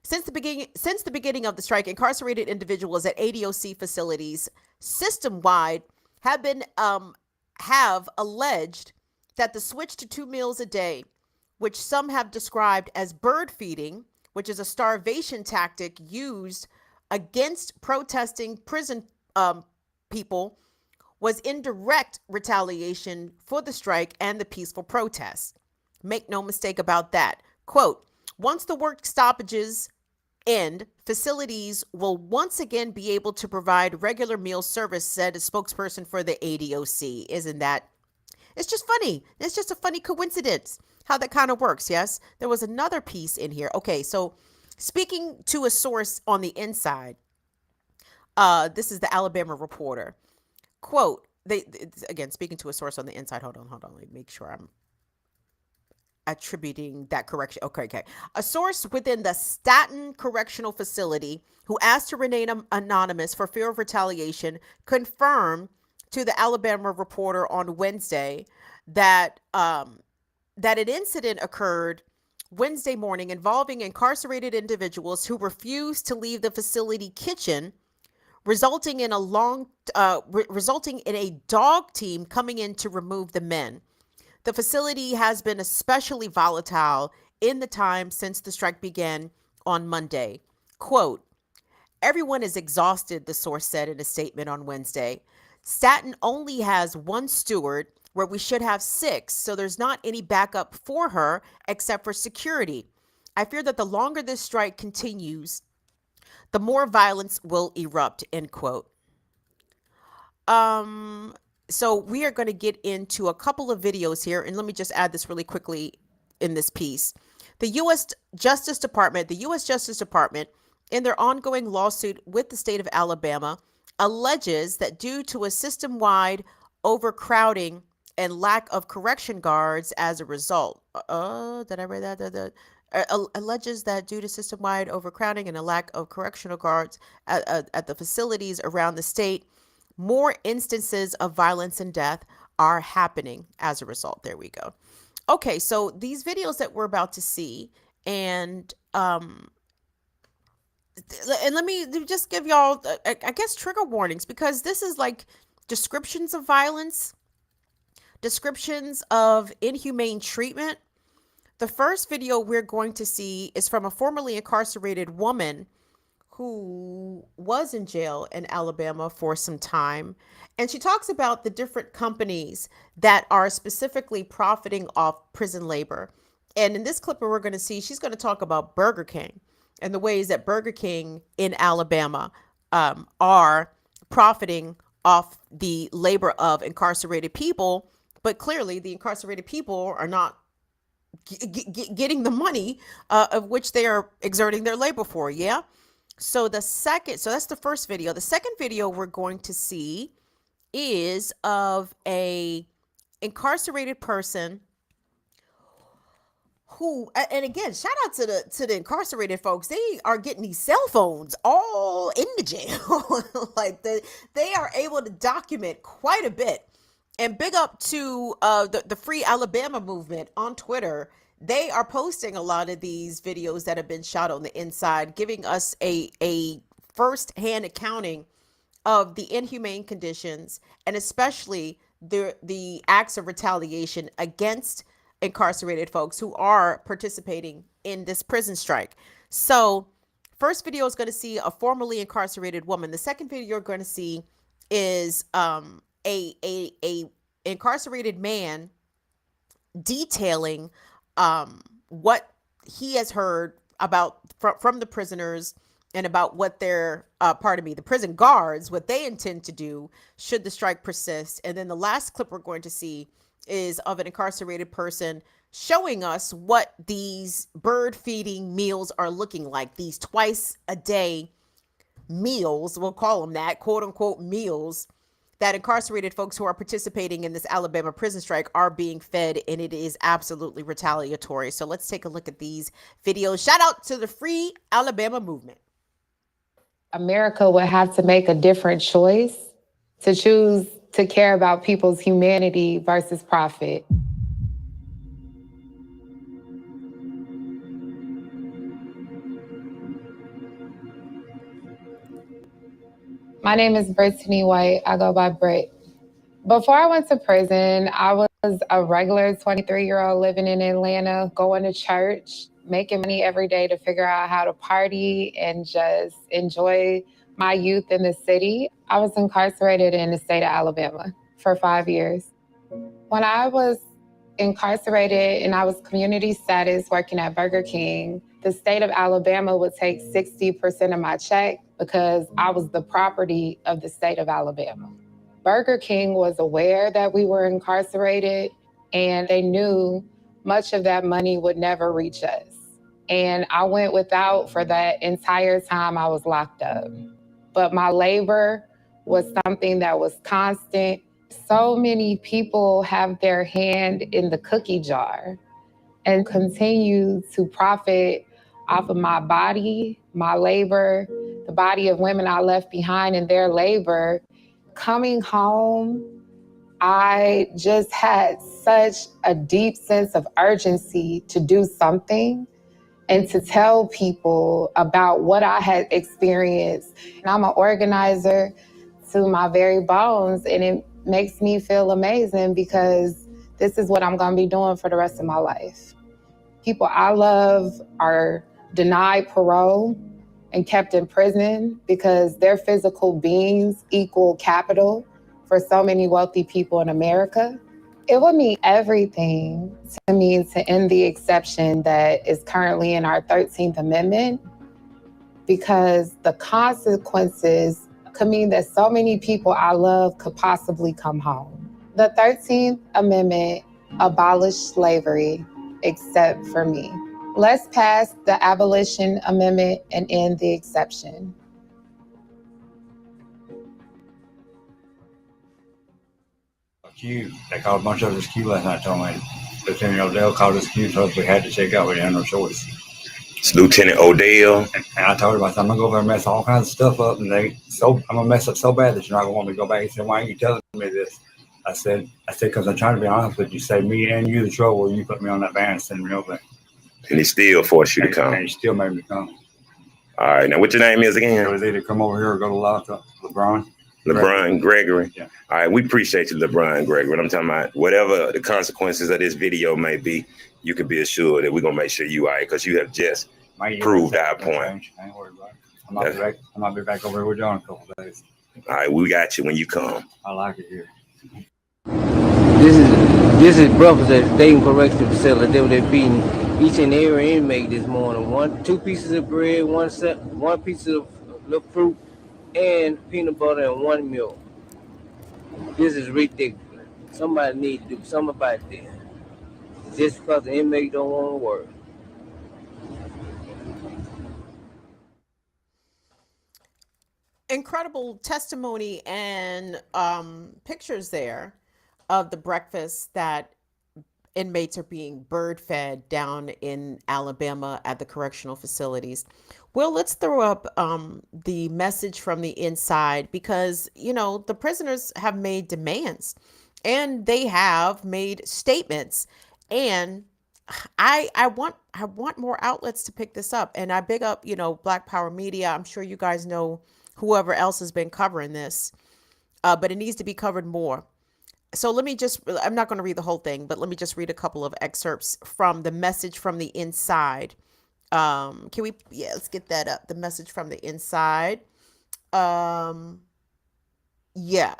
Since the beginning of the strike, incarcerated individuals at ADOC facilities system-wide have alleged that the switch to 2 meals a day, which some have described as bird feeding, which is a starvation tactic used against protesting prison people, was in direct retaliation for the strike and the peaceful protests. Make no mistake about that. Quote, once the work stoppages end, facilities will once again be able to provide regular meal service, said a spokesperson for the ADOC. Isn't that? It's just funny. It's just a funny coincidence how that kind of works. Yes. There was another piece in here. Okay. So speaking to a source on the inside, this is the Alabama Reporter. Quote, again, speaking to a source on the inside. Hold on. Let me make sure I'm attributing that correction. Okay. A source within the Staten Correctional Facility who asked to remain anonymous for fear of retaliation confirmed to the Alabama Reporter on Wednesday that that an incident occurred Wednesday morning involving incarcerated individuals who refused to leave the facility kitchen, resulting in a dog team coming in to remove the men. The facility has been especially volatile in the time since the strike began on Monday. Quote, everyone is exhausted, the source said in a statement on Wednesday. Staten only has 1 steward where we should have 6, so there's not any backup for her except for security. I fear that the longer this strike continues, the more violence will erupt, end quote. So we are going to get into a couple of videos here, and let me just add this really quickly in this piece. The U.S. Justice Department, in their ongoing lawsuit with the state of Alabama, alleges that due to a system-wide overcrowding and lack of correction guards as a result. Did I read that? Alleges that due to system-wide overcrowding and a lack of correctional guards at the facilities around the state, more instances of violence and death are happening as a result. There we go. Okay, so these videos that we're about to see, and let me just give y'all, I guess, trigger warnings, because this is like descriptions of violence. descriptions of inhumane treatment. The first video we're going to see is from a formerly incarcerated woman who was in jail in Alabama for some time. And she talks about the different companies that are specifically profiting off prison labor. And in this clip, we're going to see, she's going to talk about Burger King and the ways that Burger King in Alabama are profiting off the labor of incarcerated people. But clearly, the incarcerated people are not getting the money of which they are exerting their labor for. Yeah. So that's the first video. The second video we're going to see is of a incarcerated person who, and again, shout out to the incarcerated folks. They are getting these cell phones all in the jail. Like they are able to document quite a bit. And big up to the Free Alabama movement on Twitter. They are posting a lot of these videos that have been shot on the inside, giving us a first-hand accounting of the inhumane conditions and especially the acts of retaliation against incarcerated folks who are participating in this prison strike. So first video is going to see a formerly incarcerated woman. The second video you're going to see is a incarcerated man detailing what he has heard about from the prisoners and about what their the prison guards, what they intend to do should the strike persist. And then the last clip we're going to see is of an incarcerated person showing us what these bird feeding meals are looking like, these twice a day meals, we'll call them that, quote unquote meals, that incarcerated folks who are participating in this Alabama prison strike are being fed, and it is absolutely retaliatory. So let's take a look at these videos. Shout out to the Free Alabama movement. America would have to make a different choice to choose to care about people's humanity versus profit. My name is Brittany White. I go by Britt. Before I went to prison, I was a regular 23-year-old living in Atlanta, going to church, making money every day to figure out how to party and just enjoy my youth in the city. I was incarcerated in the state of Alabama for 5 years. When I was incarcerated and I was community status working at Burger King, the state of Alabama would take 60% of my check because I was the property of the state of Alabama. Burger King was aware that we were incarcerated, and they knew much of that money would never reach us. And I went without for that entire time I was locked up. But my labor was something that was constant. So many people have their hand in the cookie jar and continue to profit off of my body, my labor, the body of women I left behind in their labor. Coming home, I just had such a deep sense of urgency to do something and to tell people about what I had experienced. And I'm an organizer to my very bones, and it makes me feel amazing because this is what I'm gonna be doing for the rest of my life. People I love are denied parole and kept in prison because their physical beings equal capital for so many wealthy people in America. It would mean everything to me to end the exception that is currently in our 13th Amendment, because the consequences could mean that so many people I love could possibly come home. The 13th Amendment abolished slavery, except for me. Let's pass the Abolition Amendment and end the exception. Q. They called a bunch of us Q last night, told me. Lieutenant Odell called us Q, told us we had to check out, we had no choice. It's Lieutenant Odell. And I told him, I said, I'm gonna go over and mess all kinds of stuff up, and I'm gonna mess up so bad that you're not gonna want me to go back. He said, why aren't you telling me this? I said, because I'm trying to be honest with you. Say me and you the trouble, you put me on that van and send me over. And he still forced you to come. And he still made me come. All right, now what your name is again? It was either come over here or go to LeBron. LeBron Gregory. Yeah. All right, we appreciate you, LeBron Gregory. I'm talking about whatever the consequences of this video may be, you can be assured that we're gonna make sure you all right, because you have just proved our point. I ain't worried about it. I might be back over here with John in a couple of days. All right, we got you when you come. I like it here. This is brothers at Dayton Correctional Facility. They were beating each and every inmate this morning. 2 pieces of bread, one piece of little fruit, and peanut butter and 1 milk. This is ridiculous. Somebody needs to do something about this. Just because the inmate don't want to work. Incredible testimony and pictures there of the breakfast that inmates are being bird fed down in Alabama at the correctional facilities. Well, let's throw up the message from the inside, because, you know, the prisoners have made demands and they have made statements, and I want more outlets to pick this up. And I big up, you know, Black Power Media. I'm sure you guys know whoever else has been covering this, but it needs to be covered more. So I'm not going to read the whole thing, but let me just read a couple of excerpts from the message from the inside. Let's get that up. The message from the inside.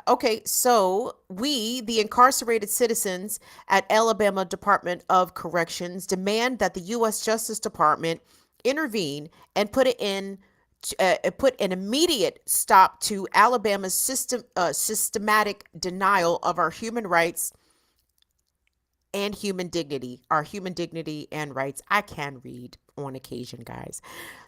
Okay. So we, the incarcerated citizens at Alabama Department of Corrections, demand that the U.S. Justice Department intervene and put an immediate stop to Alabama's systematic denial of our human rights and human dignity, and rights. I can read on occasion, guys.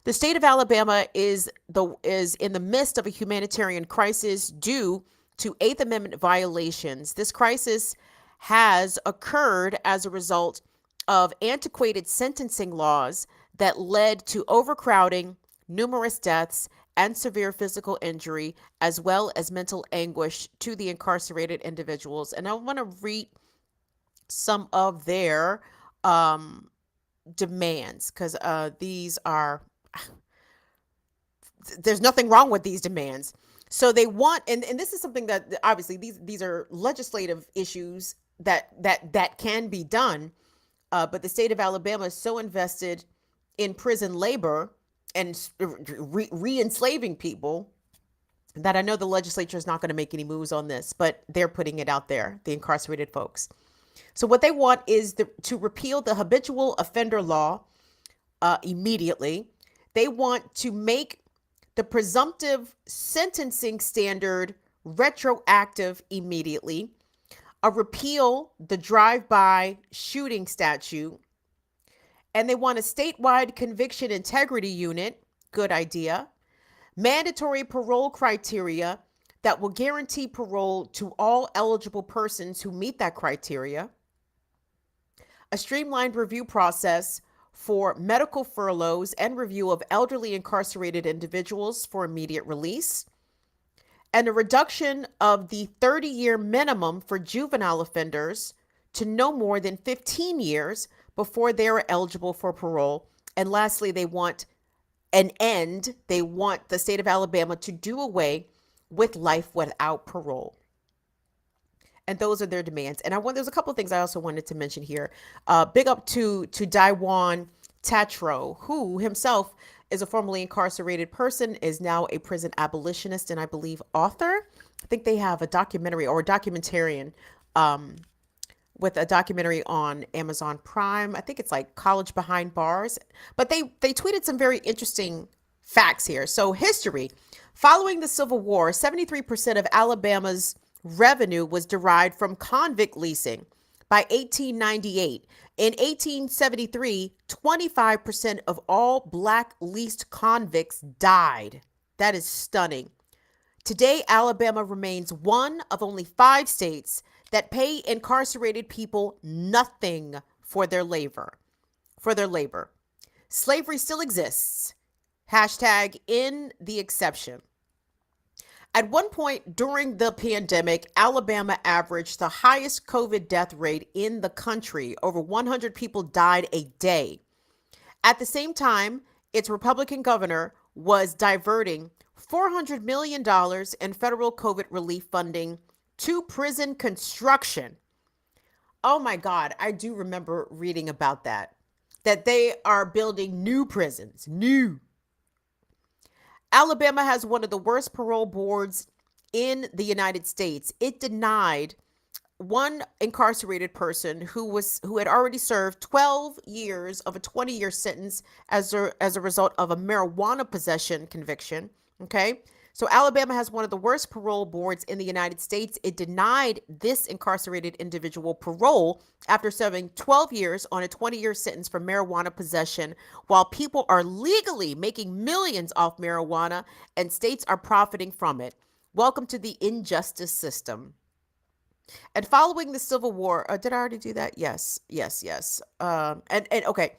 The state of Alabama is in the midst of a humanitarian crisis due to Eighth Amendment violations. This crisis has occurred as a result of antiquated sentencing laws that led to overcrowding, numerous deaths, and severe physical injury, as well as mental anguish to the incarcerated individuals. And I want to read some of their demands, because there's nothing wrong with these demands. So they want, and this is something that obviously these are legislative issues that can be done, but the state of Alabama is so invested in prison labor and re-enslaving people that I know the legislature is not going to make any moves on this, but they're putting it out there, the incarcerated folks. So what they want is to repeal the habitual offender law immediately. They want to make the presumptive sentencing standard retroactive immediately, repeal the drive-by shooting statute, and they want a statewide conviction integrity unit. Good idea. Mandatory parole criteria that will guarantee parole to all eligible persons who meet that criteria. A streamlined review process for medical furloughs and review of elderly incarcerated individuals for immediate release. And a reduction of the 30-year minimum for juvenile offenders to no more than 15 years before they are eligible for parole. And lastly, they want the state of Alabama to do away with life without parole. And those are their demands. And there's a couple of things I also wanted to mention here. Big up to Daiwan Tatro, who himself is a formerly incarcerated person, is now a prison abolitionist and I believe author. I think they have a documentary or a documentarian with a documentary on Amazon Prime. I think it's like College Behind Bars. But they tweeted some very interesting facts here. So history. Following the Civil War, 73% of Alabama's revenue was derived from convict leasing. By 1898, in 1873, 25% of all Black leased convicts died. That is stunning. Today, Alabama remains one of only 5 states that pay incarcerated people nothing for their labor. Slavery still exists. Hashtag in the exception. At one point during the pandemic, Alabama averaged the highest COVID death rate in the country. Over 100 people died a day. At the same time, its Republican governor was diverting $400 million in federal COVID relief funding to prison construction. Oh my God, I do remember reading about that they are building new prisons. New. Alabama has one of the worst parole boards in the United States. It denied one incarcerated person who had already served 12 years of a 20-year sentence as a result of a marijuana possession conviction. Okay. So Alabama has one of the worst parole boards in the United States. It denied this incarcerated individual parole after serving 12 years on a 20-year sentence for marijuana possession, while people are legally making millions off marijuana and states are profiting from it. Welcome to the injustice system. And following the Civil War, did I already do that? Yes. And okay,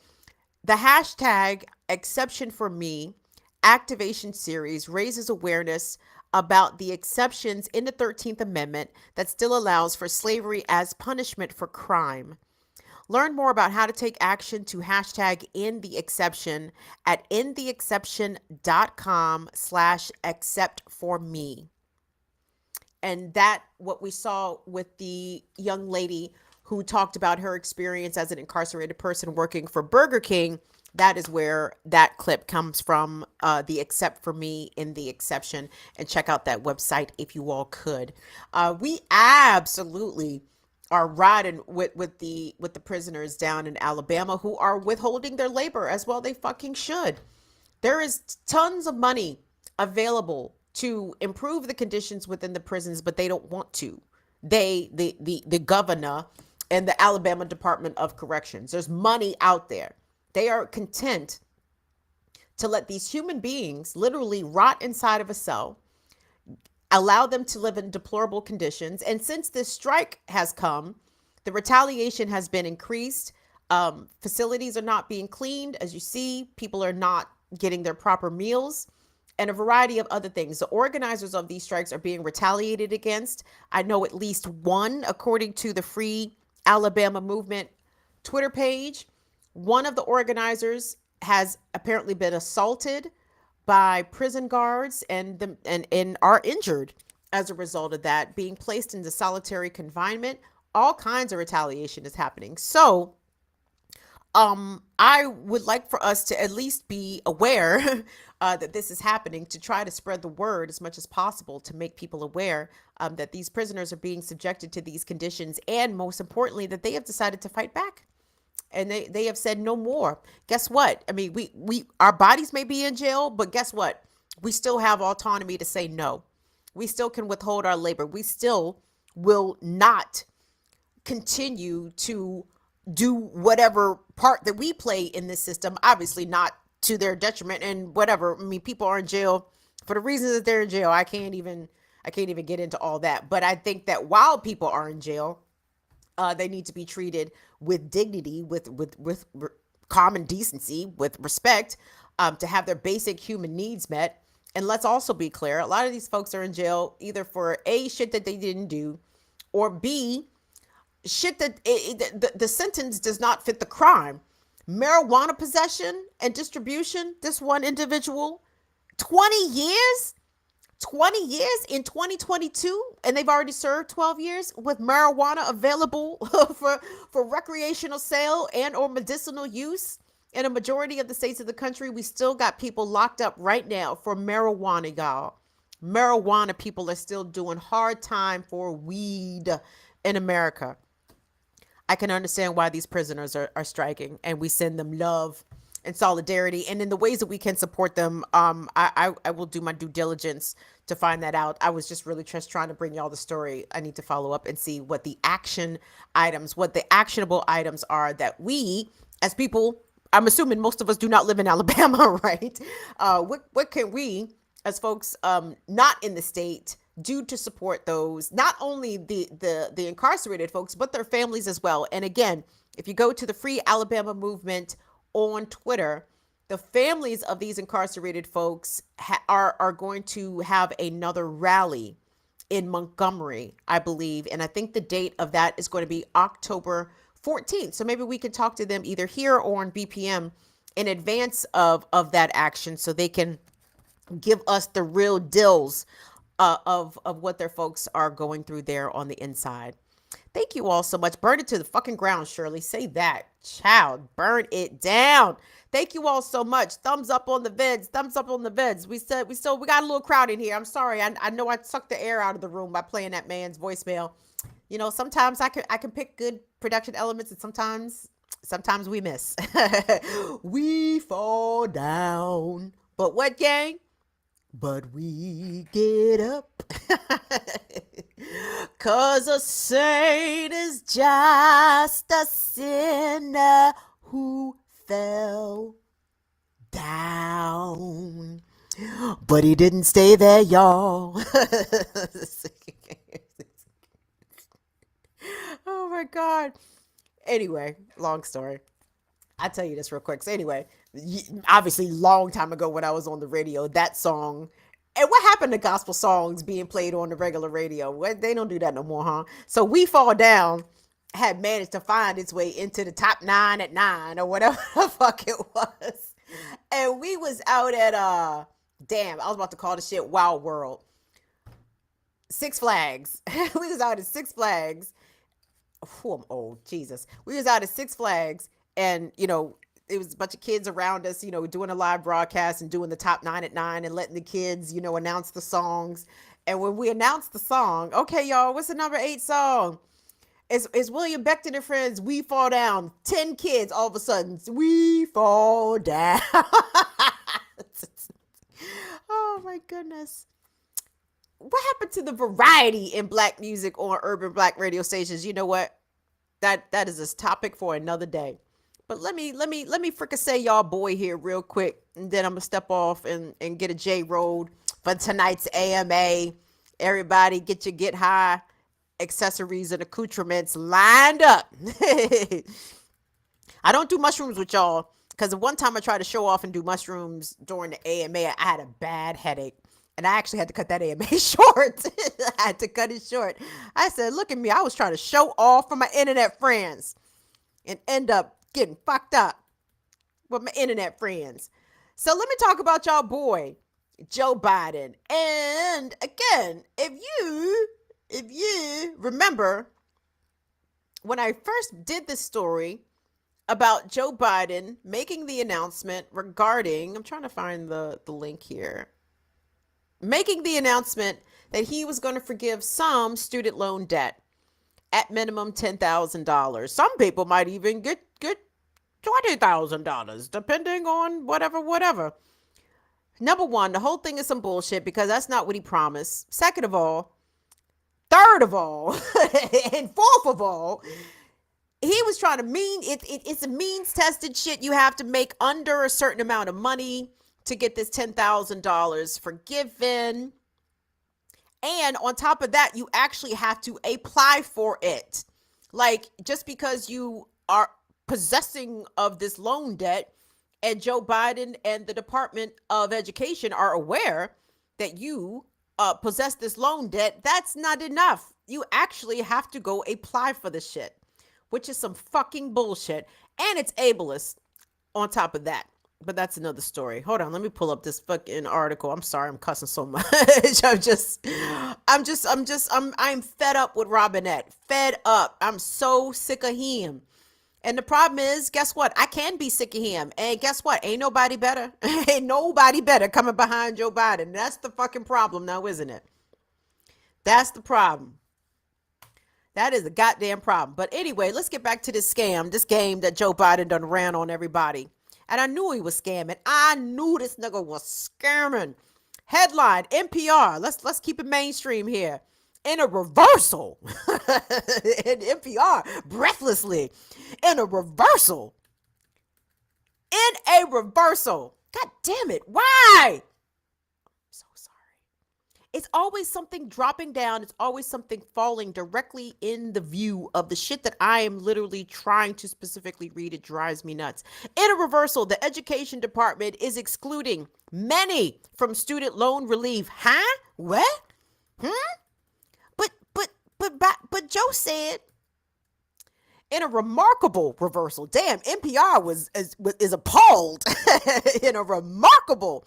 the hashtag exception for me activation series raises awareness about the exceptions in the 13th Amendment that still allows for slavery as punishment for crime. Learn more about how to take action to hashtag in the exception at intheexception.com/except for me. And that, what we saw with the young lady who talked about her experience as an incarcerated person working for Burger King, that is where that clip comes from, the except for me in the exception. And check out that website if you all could. We absolutely are riding with the prisoners down in Alabama who are withholding their labor as well. They fucking should. There is tons of money available to improve the conditions within the prisons, but they don't want to. The governor and the Alabama Department of Corrections, there's money out there. They are content to let these human beings literally rot inside of a cell, allow them to live in deplorable conditions. And since this strike has come, the retaliation has been increased. Facilities are not being cleaned. As you see, people are not getting their proper meals and a variety of other things. The organizers of these strikes are being retaliated against. I know at least one, according to the Free Alabama Movement Twitter page. One of the organizers has apparently been assaulted by prison guards and are injured as a result of that, being placed into solitary confinement. All kinds of retaliation is happening. So I would like for us to at least be aware that this is happening, to try to spread the word as much as possible to make people aware that these prisoners are being subjected to these conditions, and most importantly, that they have decided to fight back. And they have said no more. Guess what? I mean, we our bodies may be in jail, but guess what? We still have autonomy to say no. We still can withhold our labor. We still will not continue to do whatever part that we play in this system, obviously not to their detriment and whatever. I mean, people are in jail for the reasons that they're in jail. I can't even get into all that. But I think that while people are in jail, they need to be treated with dignity, with common decency, with respect, to have their basic human needs met. And let's also be clear, a lot of these folks are in jail either for A, shit that they didn't do, or B, shit that the sentence does not fit the crime. Marijuana possession and distribution, this one individual, 20 years? 20 years in 2022, and they've already served 12 years with marijuana available for recreational sale and or medicinal use. In a majority of the states of the country, we still got people locked up right now for marijuana, y'all. Marijuana people are still doing hard time for weed in America. I can understand why these prisoners are striking, and we send them love and solidarity, and in the ways that we can support them, I will do my due diligence to find that out. I was just really trying to bring y'all the story. I need to follow up and see what the actionable items are that we, as people, I'm assuming most of us do not live in Alabama, right? What can we, as folks not in the state, do to support those, not only the incarcerated folks, but their families as well? And again, if you go to the Free Alabama Movement on Twitter, the families of these incarcerated folks are going to have another rally in Montgomery, I believe. And I think the date of that is going to be October 14th. So maybe we can talk to them either here or on BPM in advance of that action, so they can give us the real deals of what their folks are going through there on the inside. Thank you all so much. Burn it to the fucking ground, Shirley. Say that. Child, burn it down. Thank you all so much. Thumbs up on the vids. Thumbs up on the vids. We got a little crowd in here. I'm sorry. I know I sucked the air out of the room by playing that man's voicemail. You know, sometimes I can pick good production elements, and sometimes we miss. We fall down. But what, gang? But we get up. 'Cause a saint is just a sinner who fell down. But he didn't stay there, y'all. Oh my God. Anyway, long story. I'll tell you this real quick. So anyway, obviously long time ago when I was on the radio, that song, and what happened to gospel songs being played on the regular radio? They don't do that no more, huh? So We Fall Down had managed to find its way into the top 9 at 9 or whatever the fuck it was. And we was out at, I was about to call the shit Wild World. Six Flags. We was out at Six Flags. Oh, I'm old. Jesus. We was out at Six Flags, and, you know, it was a bunch of kids around us, you know, doing a live broadcast and doing the top 9 at 9 and letting the kids, you know, announce the songs. And when we announced the song, okay, y'all, what's the number 8 song? It's William Beckton and Friends, We Fall Down. 10 kids all of a sudden, We Fall Down. Oh my goodness. What happened to the variety in black music on urban black radio stations? You know what? That is a topic for another day. But let me fricassee y'all boy here real quick, and then I'm gonna step off and get a J road for tonight's AMA. Everybody get your get high accessories and accoutrements lined up. I don't do mushrooms with y'all, because the one time I tried to show off and do mushrooms during the AMA, I had a bad headache. And I actually had to cut that AMA short. I had to cut it short. I said, look at me. I was trying to show off for my internet friends and end up getting fucked up with my internet friends. So let me talk about y'all boy, Joe Biden. And again, if you remember when I first did this story about Joe Biden making the announcement regarding, I'm trying to find the link here, making the announcement that he was going to forgive some student loan debt at minimum $10,000. Some people might even get $20,000, depending on whatever. Number one, the whole thing is some bullshit, because that's not what he promised. Second of all, third of all, and fourth of all, he was trying to it's a means tested shit. You have to make under a certain amount of money to get this $10,000 forgiven. And on top of that, you actually have to apply for it. Like, just because you are possessing of this loan debt and Joe Biden and the Department of Education are aware that you possess this loan debt, that's not enough. You actually have to go apply for the shit, which is some fucking bullshit. And it's ableist on top of that. But that's another story. Hold on, let me pull up this fucking article. I'm sorry, I'm cussing so much. I'm fed up with Robinette. Fed up. I'm so sick of him. And the problem is, guess what? I can be sick of him. And guess what? Ain't nobody better. Ain't nobody better coming behind Joe Biden. That's the fucking problem now, isn't it? That's the problem. That is a goddamn problem. But anyway, let's get back to this scam, this game that Joe Biden done ran on everybody. And I knew he was scamming. I knew this nigga was scamming. Headline, NPR. Let's keep it mainstream here. In a reversal. In NPR, breathlessly. In a reversal. In a reversal. God damn it. Why? I'm so sorry. It's always something dropping down. It's always something falling directly in the view of the shit that I am literally trying to specifically read. It drives me nuts. In a reversal, the education department is excluding many from student loan relief. Huh? What? But Joe said, in a remarkable reversal. Damn, NPR is appalled. In a remarkable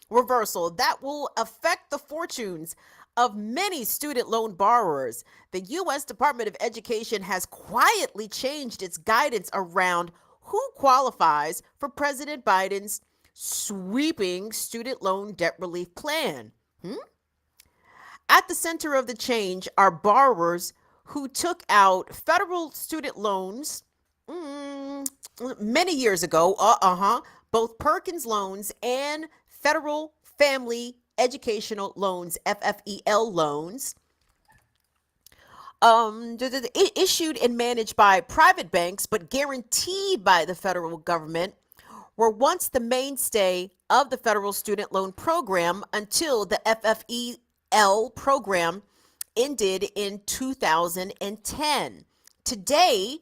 reversal that will affect the fortunes of many student loan borrowers. The U.S. Department of Education has quietly changed its guidance around who qualifies for President Biden's sweeping student loan debt relief plan. At the center of the change are borrowers who took out federal student loans many years ago, both Perkins loans and federal family educational loans, FFEL loans, issued and managed by private banks but guaranteed by the federal government, were once the mainstay of the federal student loan program until the FFEL program ended in 2010. Today,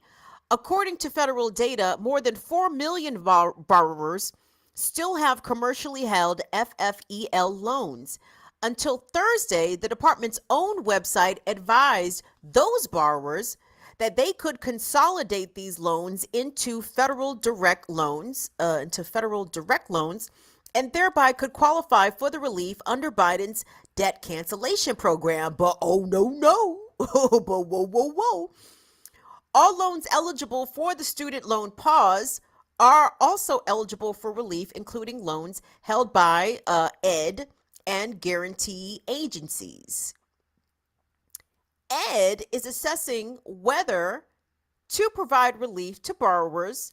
according to federal data, more than 4 million borrowers still have commercially held FFEL loans. Until Thursday, the department's own website advised those borrowers that they could consolidate these loans into federal direct loans, and thereby could qualify for the relief under Biden's debt cancellation program. But oh no, but whoa. All loans eligible for the student loan pause are also eligible for relief, including loans held by ED and guarantee agencies. ED is assessing whether to provide relief to borrowers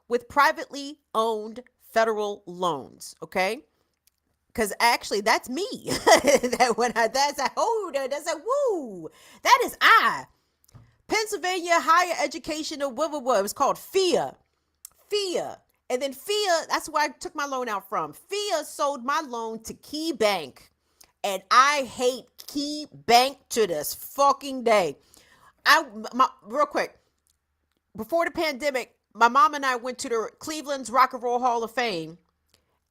with privately owned federal loans, okay? Because actually, that's me. That's a woo. That is I. Pennsylvania Higher Educational, it was called FIA. And then FIA, that's where I took my loan out from. FIA sold my loan to Key Bank. And I hate Key Bank to this fucking day. Real quick, before the pandemic, my mom and I went to the Cleveland's Rock and Roll Hall of Fame.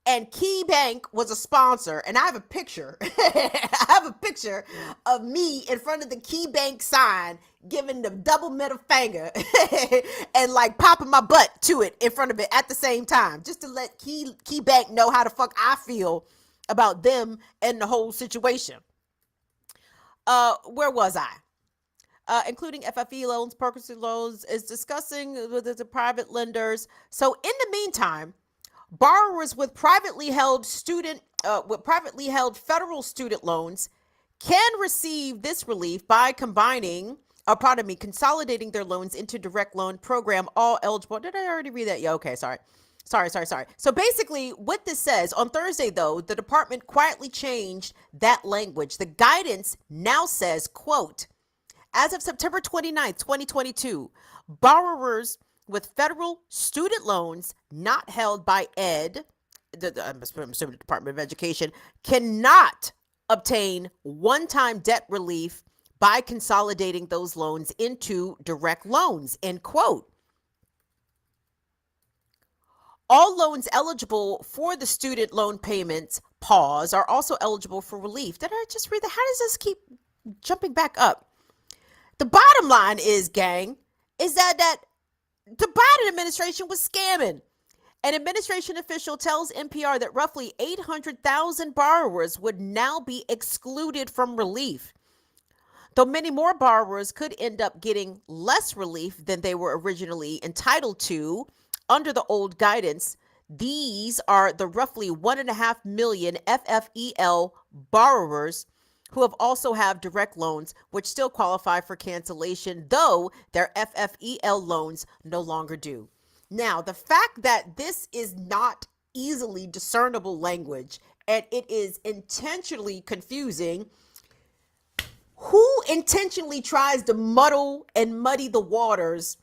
And Key Bank was a sponsor. And I have a picture. I have a picture of me in front of the Key Bank sign, giving the double middle finger and like popping my butt to it in front of it at the same time, just to let Key Bank know how the fuck I feel about them and the whole situation. Where was I? Including FFE loans, Perkins loans, is discussing with the private lenders. So in the meantime, borrowers with privately held federal student loans can receive this relief by consolidating their loans into direct loan program, all eligible. Did I already read that? Yeah, okay, sorry. So basically what this says, on Thursday though, the department quietly changed that language. The guidance now says, quote, as of September 29th, 2022, borrowers with federal student loans not held by ED, I'm assuming the Department of Education, cannot obtain one-time debt relief by consolidating those loans into direct loans, end quote. All loans eligible for the student loan payments pause are also eligible for relief. Did I just read that? How does this keep jumping back up? The bottom line is, gang, is that the Biden administration was scamming. An administration official tells NPR that roughly 800,000 borrowers would now be excluded from relief. Though many more borrowers could end up getting less relief than they were originally entitled to under the old guidance, these are the roughly 1.5 million FFEL borrowers who have also have direct loans, which still qualify for cancellation, though their FFEL loans no longer do. Now, the fact that this is not easily discernible language and it is intentionally confusing, who intentionally tries to muddle and muddy the waters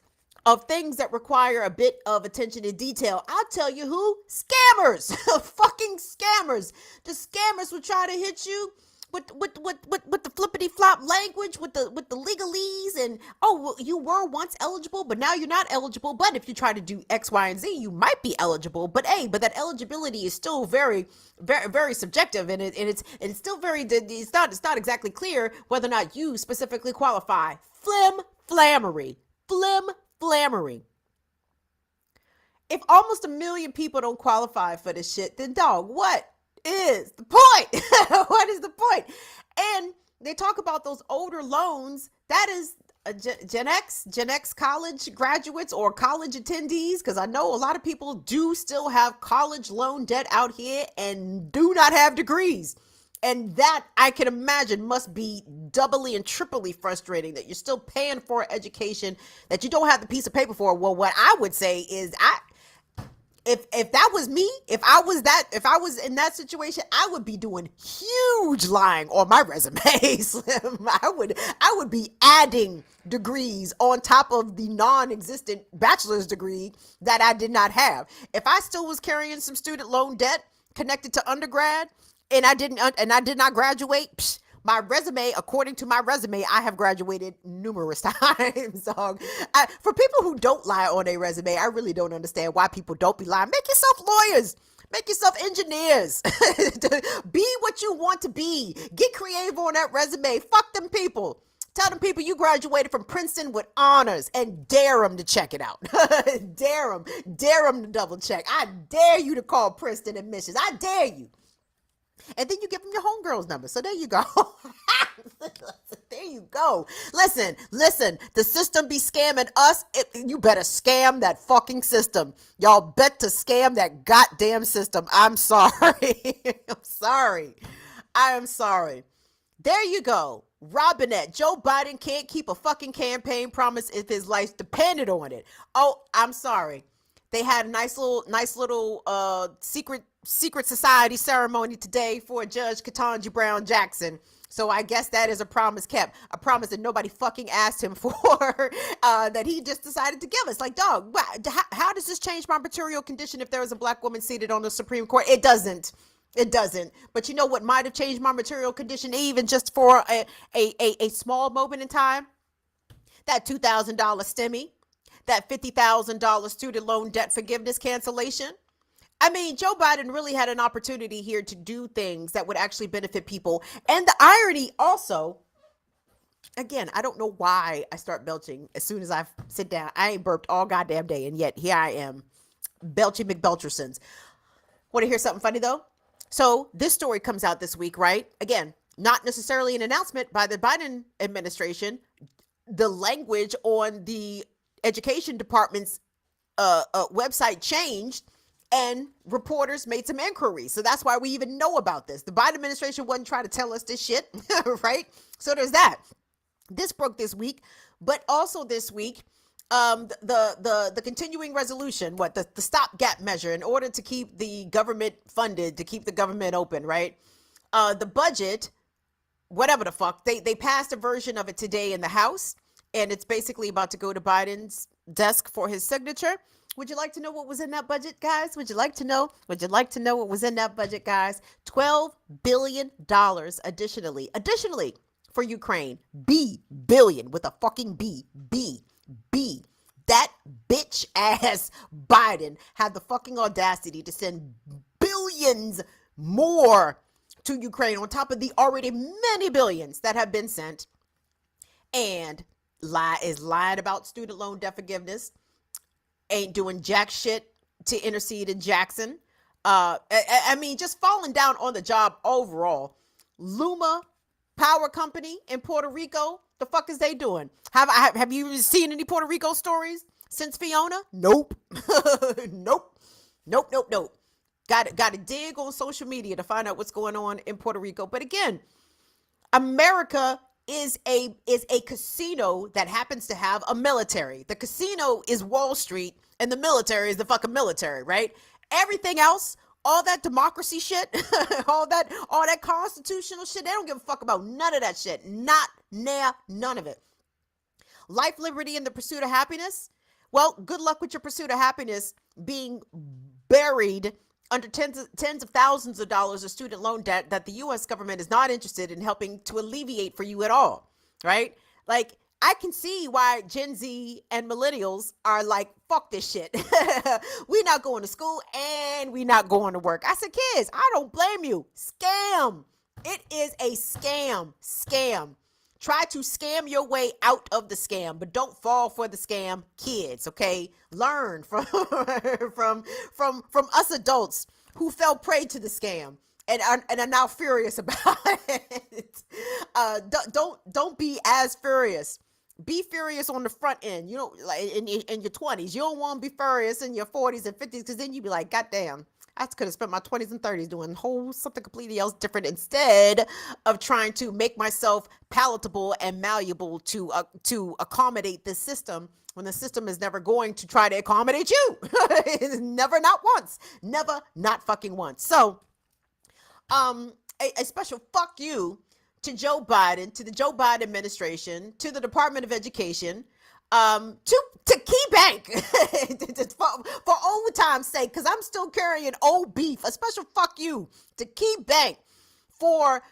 of things that require a bit of attention to detail? I'll tell you who. Scammers. Fucking scammers. The scammers will try to hit you with the flippity flop language, with the legalese, and well, you were once eligible, but now you're not eligible. But if you try to do X, Y, and Z, you might be eligible. But that eligibility is still very, very, very subjective, and it's still very. It's not exactly clear whether or not you specifically qualify. Flim flammery. If almost 1 million people don't qualify for this shit, then dog, what? is the point? What is the point? And they talk about those older loans. That is Gen X college graduates or college attendees, because I know a lot of people do still have college loan debt out here and do not have degrees. And that, I can imagine, must be doubly and triply frustrating, that you're still paying for education that you don't have the piece of paper for. Well, what I would say is, if that was me, if I was in that situation, I would be doing huge lying on my resume, Slim. I would be adding degrees on top of the non-existent bachelor's degree that I did not have. If I still was carrying some student loan debt connected to undergrad, and I did not graduate, my resume, according to my resume, I have graduated numerous times. For people who don't lie on their resume, I really don't understand why people don't be lying. Make yourself lawyers. Make yourself engineers. Be what you want to be. Get creative on that resume. Fuck them people. Tell them people you graduated from Princeton with honors, and dare them to check it out. Dare them to double check. I dare you to call Princeton admissions. I dare you. And then you give them your homegirl's number. So there you go. There you go. Listen, the system be scamming us. You better scam that fucking system. Y'all bet to scam that goddamn system. I'm sorry. I am sorry. There you go. Robinette, Joe Biden can't keep a fucking campaign promise if his life depended on it. Oh, I'm sorry. They had a nice little secret society ceremony today for Judge Ketanji Brown Jackson. So I guess that is a promise kept, a promise that nobody fucking asked him for, that he just decided to give us. Like, dog, how does this change my material condition if there was a black woman seated on the Supreme Court? It doesn't. But you know what might have changed my material condition, even just for a small moment in time? That $2,000 STEMI, that $50,000 student loan debt forgiveness cancellation. I mean, Joe Biden really had an opportunity here to do things that would actually benefit people. And the irony also, again, I don't know why I start belching as soon as I sit down. I ain't burped all goddamn day, and yet here I am, belching McBelchersons. Want to hear something funny, though? So this story comes out this week, right? Again, not necessarily an announcement by the Biden administration. The language on the education department's website changed, and reporters made some inquiries. So that's why we even know about this. The Biden administration wasn't trying to tell us this shit, right? So there's that. This broke this week, but also this week, the continuing resolution, the stopgap measure in order to keep the government funded, to keep the government open, right? The budget, whatever the fuck, they passed a version of it today in the House, and it's basically about to go to Biden's desk for his signature. Would you like to know what was in that budget, guys? Would you like to know what was in that budget, guys? $12 billion additionally for Ukraine. Billion with a fucking B. That bitch ass Biden had the fucking audacity to send billions more to Ukraine on top of the already many billions that have been sent, and is lying about student loan debt forgiveness. Ain't doing jack shit to intercede in Jackson. I mean, just falling down on the job overall. Luma Power Company in Puerto Rico, the fuck is they doing? Have you seen any Puerto Rico stories since Fiona? Nope. Nope. Got to dig on social media to find out what's going on in Puerto Rico. But again, America is a casino that happens to have a military. The casino is Wall Street, and the military is the fucking military, right? Everything else, all that democracy shit, all that constitutional shit, they don't give a fuck about none of that shit. None of it. Life, liberty, and the pursuit of happiness. Well, good luck with your pursuit of happiness being buried under tens of thousands of dollars of student loan debt that the U.S. government is not interested in helping to alleviate for you at all, right? Like, I can see why Gen Z and millennials are like, fuck this shit. We're not going to school and we're not going to work. I said, kids, I don't blame you. Scam. It is a scam. Try to scam your way out of the scam, but don't fall for the scam, kids, okay? Learn from us adults who fell prey to the scam and are now furious about it. Don't be as furious. Be furious on the front end. You know, like in your 20s. You don't want to be furious in your 40s and 50s, because then you be like, God damn, I could have spent my 20s and 30s doing something completely else different, instead of trying to make myself palatable and malleable to accommodate this system, when the system is never going to try to accommodate you. Never, not once. Never, not fucking once. So, a special fuck you to Joe Biden, to the Joe Biden administration, to the Department of Education, to Key Bank, for old time's sake, because I'm still carrying old beef. A special fuck you to Key Bank for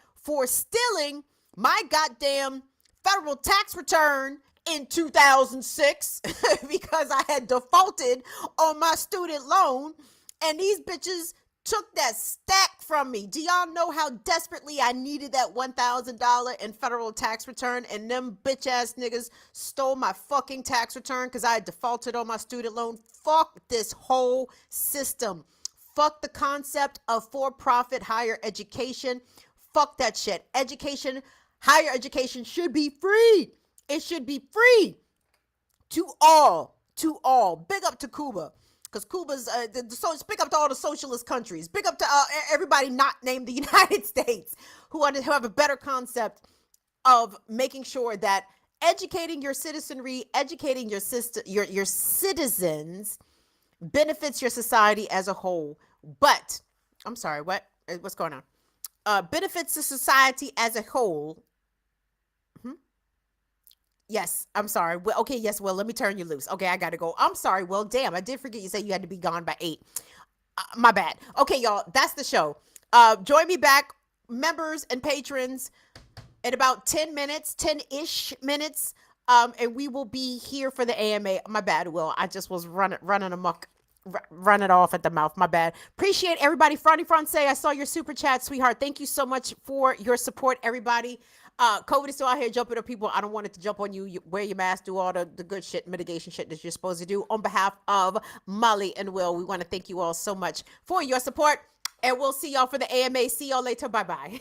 stealing my goddamn federal tax return in 2006 because I had defaulted on my student loan, and these bitches took that stack from me. Do y'all know how desperately I needed that $1,000 in federal tax return, and them bitch ass niggas stole my fucking tax return because I had defaulted on my student loan? Fuck this whole system. Fuck the concept of for-profit higher education. Fuck that shit. Higher education should be free. It should be free to all. Big up to Cuba. Because Cuba's, big up to all the socialist countries. Big up to everybody not named the United States who have a better concept of making sure that educating your citizenry, educating your citizens benefits your society as a whole. But, I'm sorry, what's going on? Benefits the society as a whole. Yes, I'm sorry. Well, okay, yes, Will, let me turn you loose. Okay, I got to go. I'm sorry, Will. Damn, I did forget you said you had to be gone by 8. My bad. Okay, y'all, that's the show. Join me back, members and patrons, in about 10 minutes, 10-ish minutes, and we will be here for the AMA. My bad, Will. I just was running amok, running off at the mouth. My bad. Appreciate everybody. Franny France, I saw your super chat, sweetheart. Thank you so much for your support, everybody. COVID is still out here jumping on people. I don't want it to jump on you. You wear your mask, do all the good shit, mitigation shit that you're supposed to do. On behalf of Molly and Will, we want to thank you all so much for your support. And we'll see y'all for the AMA. See y'all later. Bye-bye.